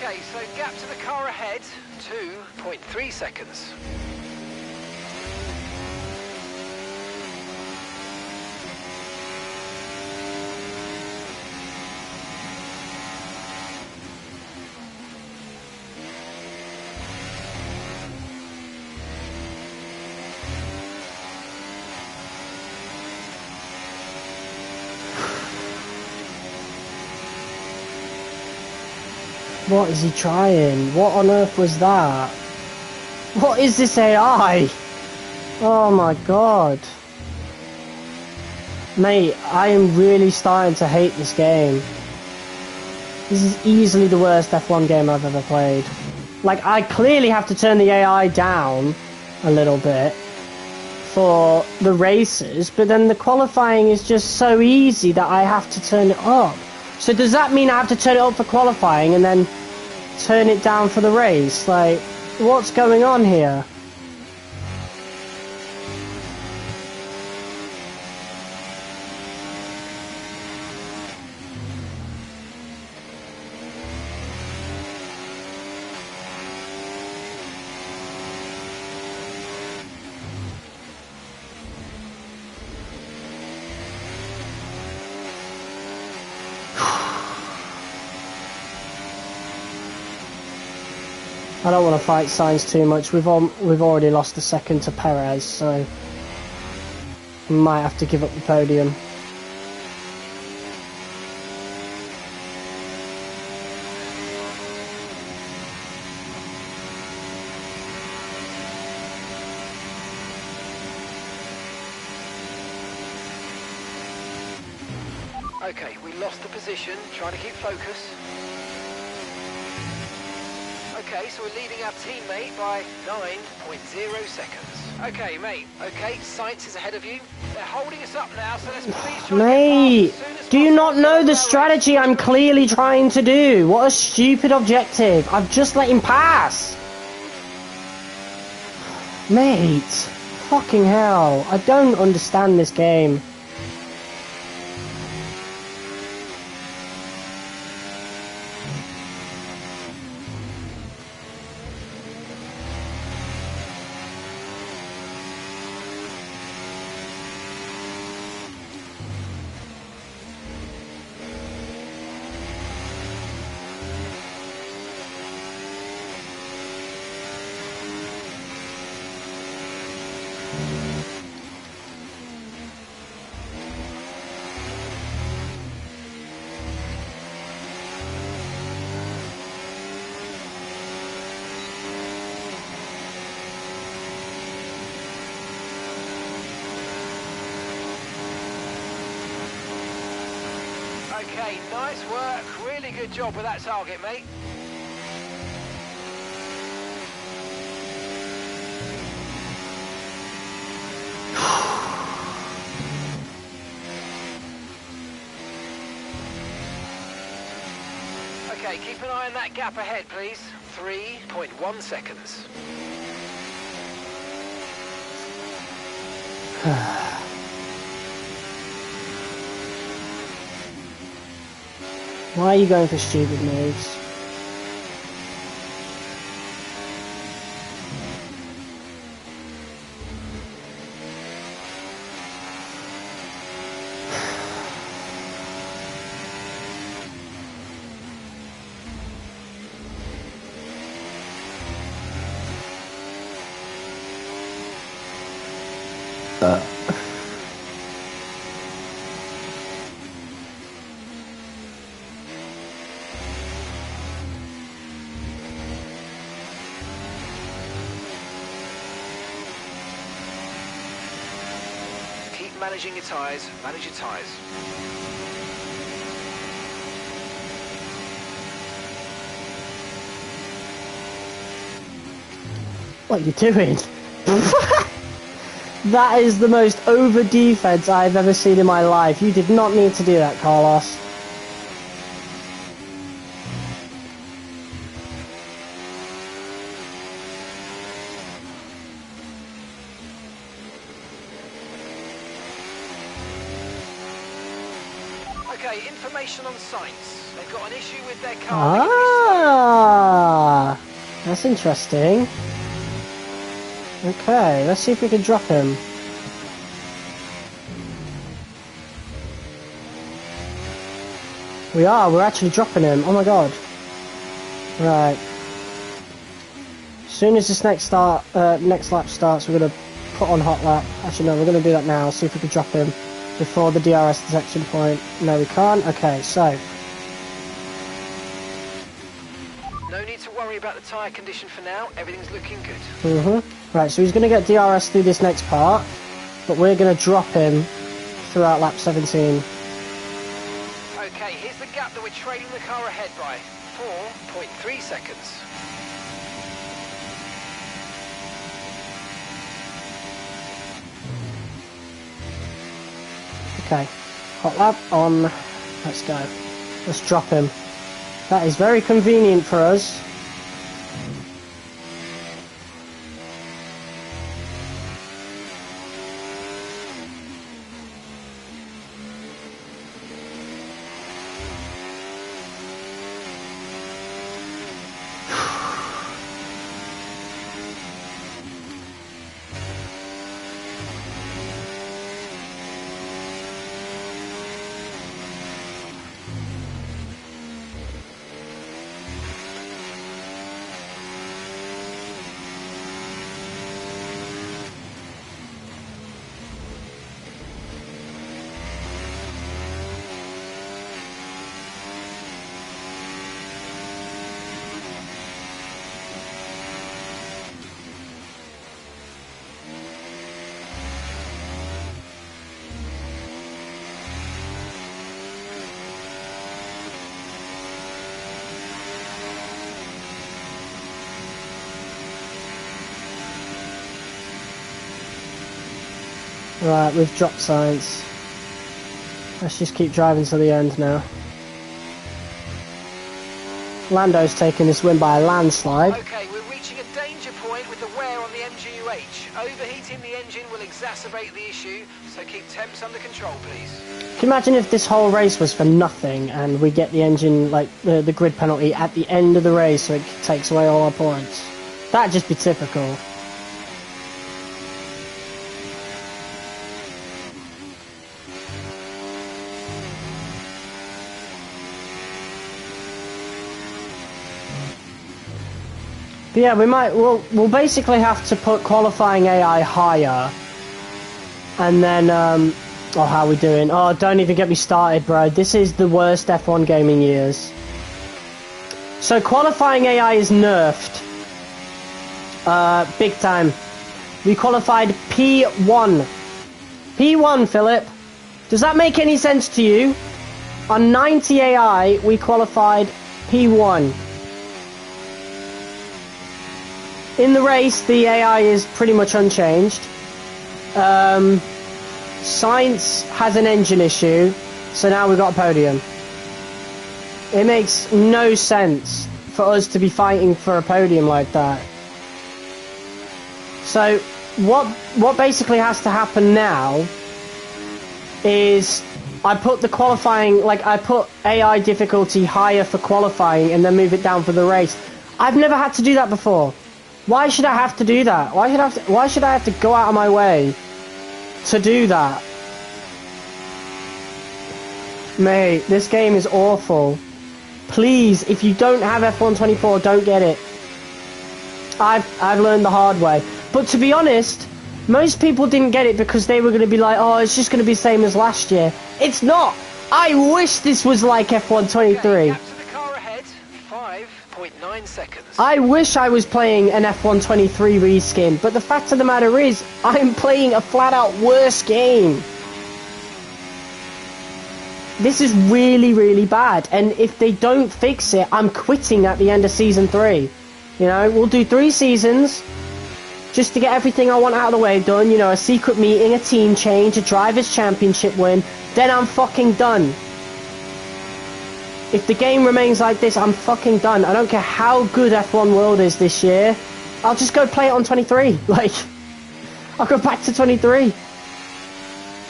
Okay, so gap to the car ahead, 2.3 seconds. What is he trying? What on earth was that? What is this AI? Oh my god. Mate, I am really starting to hate this game. This is easily the worst F1 game I've ever played. Like, I clearly have to turn the AI down a little bit for the races, but then the qualifying is just so easy that I have to turn it up. So does that mean I have to turn it up for qualifying and then turn it down for the race? Like, what's going on here? I don't want to fight Sainz too much. We've already lost a second to Perez, so we might have to give up the podium. Okay, we lost the position, trying to keep focus. Okay, so we're leading our teammate by 9.0 seconds. Okay, mate. Okay, Sainz is ahead of you. They're holding us up now, so let's please try Mate, to get past as soon as do you not possible. know the strategy I'm clearly trying to do? What a stupid objective. I've just let him pass. Mate, fucking hell. I don't understand this game. Okay, nice work. Really good job with that target, mate. Okay, keep an eye on that gap ahead, please. 3.1 seconds. Why are you going for stupid moves? Keep managing your tyres. Manage your tyres. What are you doing? That is the most over defense I've ever seen in my life. You did not need to do that, Carlos. Okay, information on Sainz. They've got an issue with their car. Ah, that's interesting. Okay, let's see if we can drop him. We're actually dropping him. Oh my god. Right. As soon as this next lap starts, we're going to put on hot lap. Actually, no, we're going to do that now. See if we can drop him before the DRS detection point. No, we can't. Okay, so. No need to worry about the tyre condition for now. Everything's looking good. Right, so he's going to get DRS through this next part, but we're going to drop him throughout lap 17. Okay, here's the gap that we're trailing the car ahead by. 4.3 seconds. Okay, hot lap on. Let's go. Let's drop him. That is very convenient for us. Right, we've dropped science. Let's just keep driving to the end now. Lando's taking this win by a landslide. Okay, we're reaching a danger point with the wear on the MGU-H. Overheating the engine will exacerbate the issue, so keep temps under control, please. Can you imagine if this whole race was for nothing and we get the engine, like, the grid penalty at the end of the race so it takes away all our points? That'd just be typical. But yeah, we'll basically have to put qualifying AI higher. And then, oh, how are we doing? Oh, don't even get me started, bro. This is the worst F1 game in years. So qualifying AI is nerfed. Big time. We qualified P1. P1, Philip. Does that make any sense to you? On 90 AI, we qualified P1. In the race, the AI is pretty much unchanged. Science has an engine issue, so now we've got a podium. It makes no sense for us to be fighting for a podium like that. So, what basically has to happen now is I put the qualifying, like I put AI difficulty higher for qualifying and then move it down for the race. I've never had to do that before. Why should I have to do that? Why should I have to go out of my way to do that? Mate, this game is awful. Please, if you don't have F1 24, don't get it. I've learned the hard way. But to be honest, most people didn't get it because they were going to be like, oh, it's just going to be the same as last year. It's not. I wish this was like F1 23. Okay, gap to the car ahead, 5.9 seconds. I wish I was playing an F1 23 reskin, but the fact of the matter is, I'm playing a flat-out worse game. This is really, really bad, and if they don't fix it, I'm quitting at the end of Season 3. You know, we'll do 3 seasons, just to get everything I want out of the way done, you know, a secret meeting, a team change, a driver's championship win, then I'm fucking done. If the game remains like this, I'm fucking done. I don't care how good F1 World is this year. I'll just go play it on 23. Like, I'll go back to 23.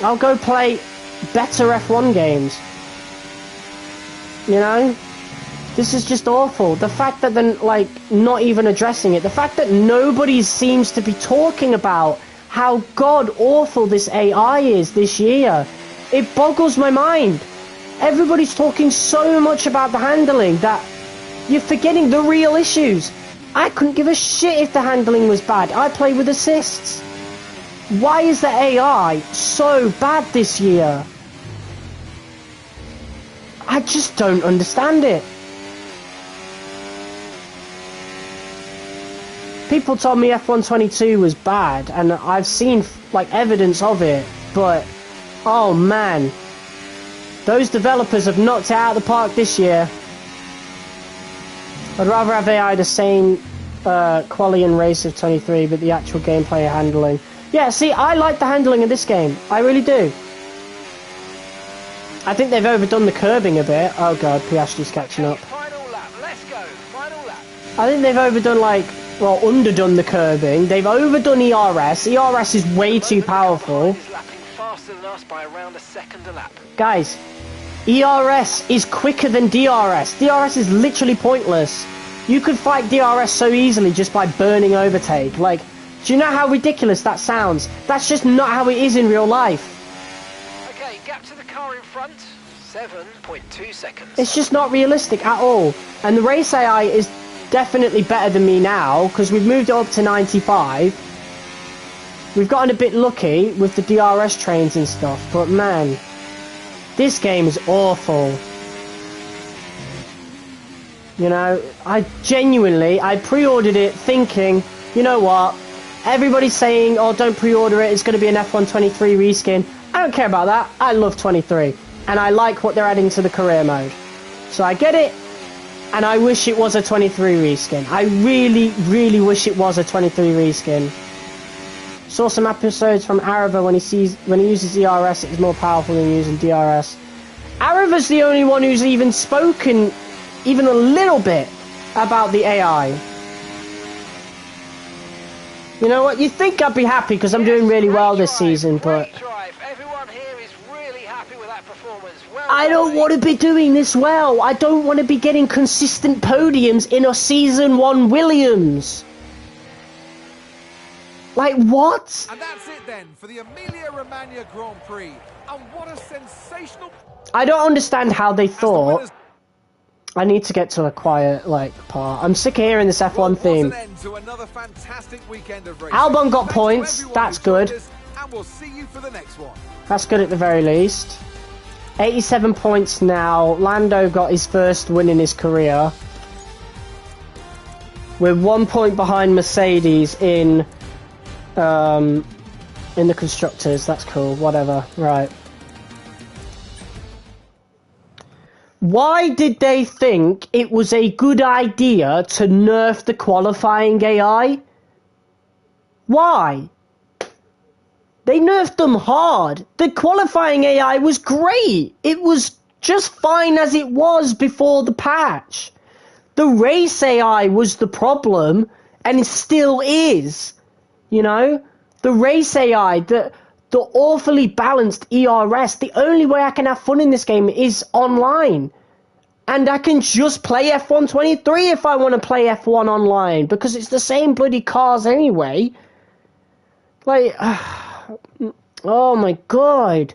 I'll go play better F1 games. You know? This is just awful. The fact that they're, like, not even addressing it. The fact that nobody seems to be talking about how god-awful this AI is this year. It boggles my mind. Everybody's talking so much about the handling that you're forgetting the real issues. I couldn't give a shit if the handling was bad. I play with assists. Why is the AI so bad this year? I just don't understand it. People told me F1 22 was bad, and I've seen like evidence of it, but oh man. Those developers have knocked it out of the park this year. I'd rather have AI the same quality and race of 23, but the actual gameplay handling. Yeah, see, I like the handling of this game. I really do. I think they've overdone the curbing a bit. Oh god, Piastri's catching up. Final lap, let's go, final lap. I think they've overdone, like, well, underdone the curbing. They've overdone ERS. ERS is way too powerful. Is lapping faster than us by around a second a lap. Guys, ERS is quicker than DRS. DRS is literally pointless. You could fight DRS so easily just by burning overtake. Like, do you know how ridiculous that sounds? That's just not how it is in real life. Okay, gap to the car in front, 7.2 seconds. It's just not realistic at all. And the race AI is definitely better than me now, because we've moved it up to 95. We've gotten a bit lucky with the DRS trains and stuff, but man, this game is awful. You know, I pre-ordered it thinking, you know what, everybody's saying, oh, don't pre-order it, it's going to be an F1 23 reskin. I don't care about that. I love 23, and I like what they're adding to the career mode. So I get it, and I wish it was a 23 reskin. I really, really wish it was a 23 reskin. Saw some episodes from Arava when he uses ERS, it is more powerful than using DRS. Arava's the only one who's even spoken even a little bit about the AI. You know what? You'd think I'd be happy because I'm doing really well this season, but everyone here is really happy with that performance. Well, I don't want to be doing this well. I don't want to be getting consistent podiums in a Season 1 Williams. Like, what? And that's it then for the Emilia-Romagna Grand Prix. And what a sensational... I don't understand how they thought... I need to get to a quiet, like, part. I'm sick of hearing this F1 theme. Albon got points. That's good. And we'll see you for the next one. That's good at the very least. 87 points now. Lando got his first win in his career. We're 1 point behind Mercedes in the constructors. That's cool. Whatever. Right. Why did they think it was a good idea to nerf the qualifying AI? Why? They nerfed them hard. The qualifying AI was great. It was just fine as it was before the patch. The race AI was the problem, and it still is. You know? The race AI, the awfully balanced ERS, the only way I can have fun in this game is online. And I can just play F1 23 if I want to play F1 online, because it's the same bloody cars anyway. Like, oh my god.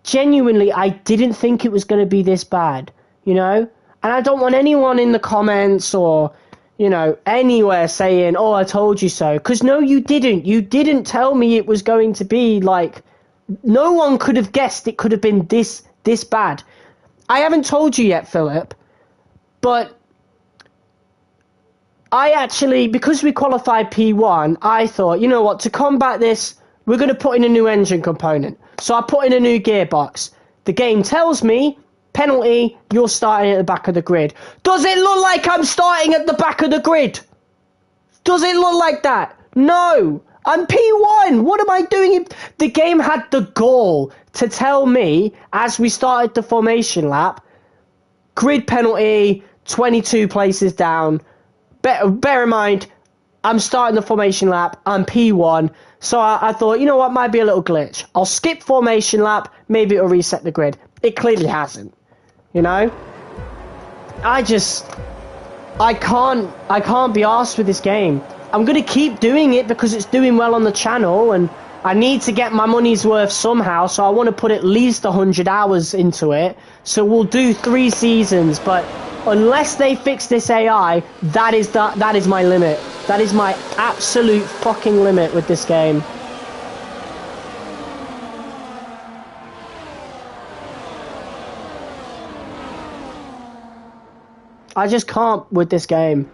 Genuinely, I didn't think it was going to be this bad, you know? And I don't want anyone in the comments or, you know, anywhere saying, oh, I told you so. Because no, you didn't. You didn't tell me it was going to be like... No one could have guessed it could have been this bad. I haven't told you yet, Philip, but I actually, because we qualified P1, I thought, you know what, to combat this, we're going to put in a new engine component. So I put in a new gearbox. The game tells me, penalty, you're starting at the back of the grid. Does it look like I'm starting at the back of the grid? Does it look like that? No. I'm P1. What am I doing? The game had the gall to tell me, as we started the formation lap, grid penalty, 22 places down. Bear in mind, I'm starting the formation lap. I'm P1. So I thought, you know what, might be a little glitch. I'll skip formation lap. Maybe it'll reset the grid. It clearly hasn't. You know? I can't be arsed with this game. I'm going to keep doing it because it's doing well on the channel, and I need to get my money's worth somehow, so I want to put at least 100 hours into it. So we'll do 3 seasons, but unless they fix this AI, that is my limit. That is my absolute fucking limit with this game. I just can't with this game.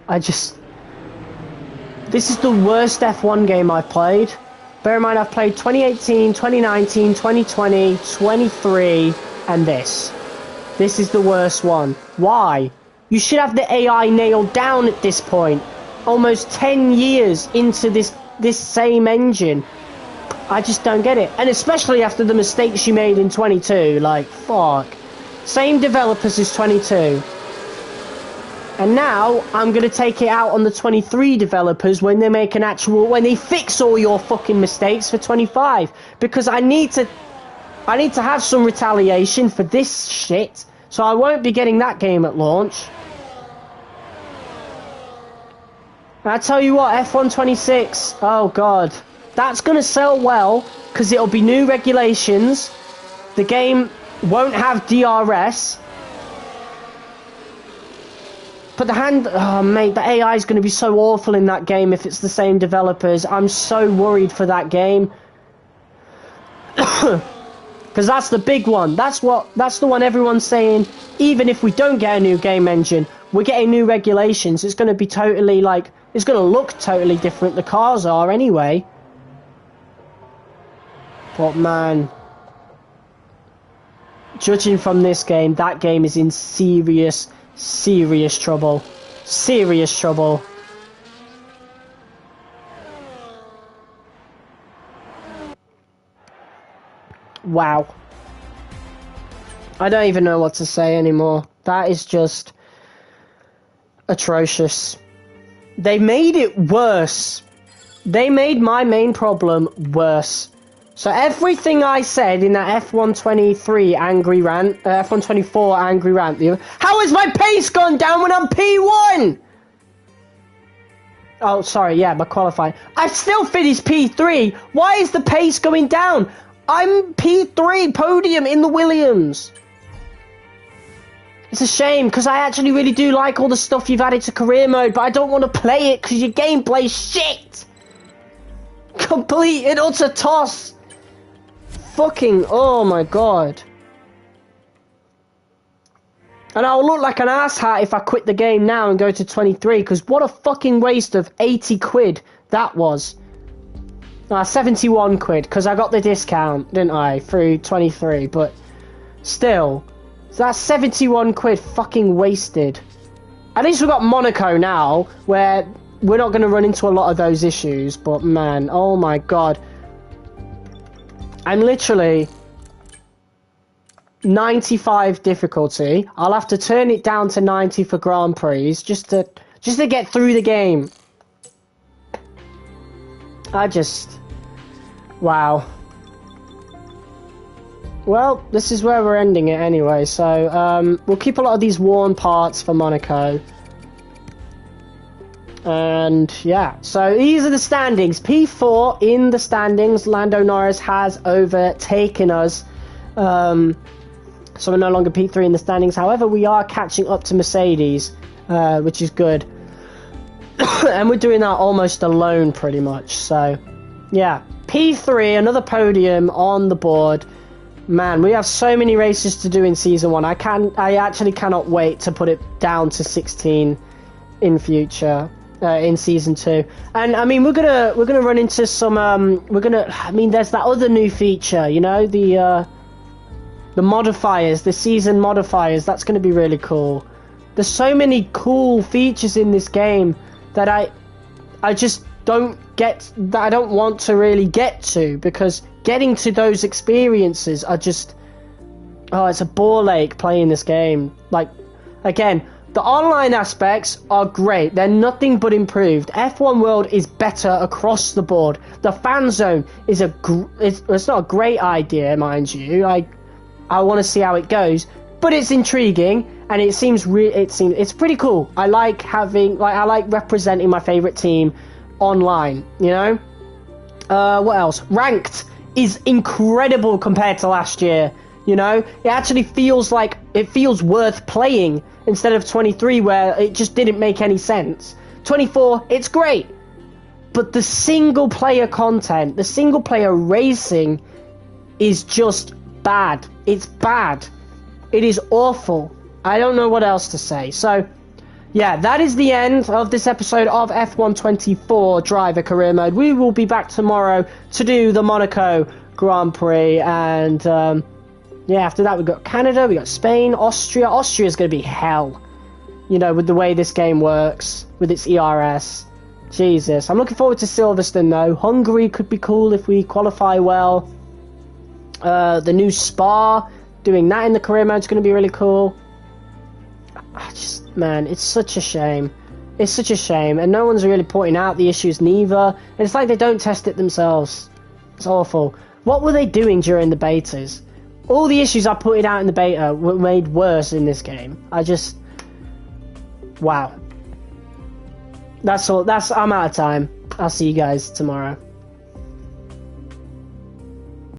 This is the worst F1 game I've played. Bear in mind, I've played 2018, 2019, 2020, 23, and this. This is the worst one. Why? You should have the AI nailed down at this point. Almost 10 years into this same engine. I just don't get it. And especially after the mistakes you made in 22. Like, fuck. Same developers as 22. And now, I'm going to take it out on the 23 developers when they make when they fix all your fucking mistakes for 25. Because I need to have some retaliation for this shit. So I won't be getting that game at launch. And I tell you what, F1 26, oh god. That's going to sell well, because it'll be new regulations. The game won't have DRS. But mate, the AI is going to be so awful in that game if it's the same developers. I'm so worried for that game. Because that's the big one. That's the one everyone's saying, even if we don't get a new game engine, we're getting new regulations. It's going to be totally, like, it's going to look totally different. The cars are anyway. But man, judging from this game, that game is in serious trouble. Serious trouble. Wow. I don't even know what to say anymore. That is just atrocious. They made it worse. They made my main problem worse. So everything I said in that F123 angry rant, F124 angry rant, how has my pace gone down when I'm P1? Oh, sorry, yeah, my qualifying. I've still finished P3. Why is the pace going down? I'm P3 podium in the Williams. It's a shame, because I actually really do like all the stuff you've added to career mode, but I don't want to play it because your gameplay's shit. Complete and utter toss. Fucking, oh my god. And I'll look like an asshat if I quit the game now and go to 23, because what a fucking waste of 80 quid that was. 71 quid, because I got the discount, didn't I, through 23, but still, that's 71 quid fucking wasted. At least we've got Monaco now, where we're not going to run into a lot of those issues, but man, oh my god. I'm literally 95 difficulty. I'll have to turn it down to 90 for Grand Prix just to get through the game. Wow. Well, this is where we're ending it anyway, so we'll keep a lot of these worn parts for Monaco. And yeah, so these are the standings. P4 in the standings. Lando Norris has overtaken us. So we're no longer P3 in the standings. However, we are catching up to Mercedes, which is good. And we're doing that almost alone, pretty much. So yeah, P3, another podium on the board. Man, we have so many races to do in season 1. I actually cannot wait to put it down to 16 in future. In season 2, and I mean we're gonna run into some there's that other new feature, you know, the modifiers, the season modifiers. That's gonna be really cool. There's so many cool features in this game that I just don't get, that I don't want to really get to, because getting to those experiences are just, oh, it's a ball ache playing this game. Like, again, the online aspects are great. They're nothing but improved. F1 World is better across the board. The fan zone is it's not a great idea, mind you. I want to see how it goes, but it's intriguing and it seems it's pretty cool. I like representing my favorite team online, you know? What else? Ranked is incredible compared to last year, you know? It actually feels worth playing instead of 23, where it just didn't make any sense. 24, it's great, but the single player content, the single player racing is just bad. It's bad. It is awful. I don't know what else to say. So yeah, that is the end of this episode of F1 24 Driver Career Mode. We will be back tomorrow to do the Monaco Grand Prix, and yeah, after that we've got Canada, we've got Spain, Austria. Austria's going to be hell, you know, with the way this game works, with its ERS. Jesus. I'm looking forward to Silverstone, though. Hungary could be cool if we qualify well. The new Spa, doing that in the career mode is going to be really cool. Man, it's such a shame. It's such a shame, and no one's really pointing out the issues neither. It's like they don't test it themselves. It's awful. What were they doing during the betas? All the issues I put out in the beta were made worse in this game. Wow. That's all. I'm out of time. I'll see you guys tomorrow.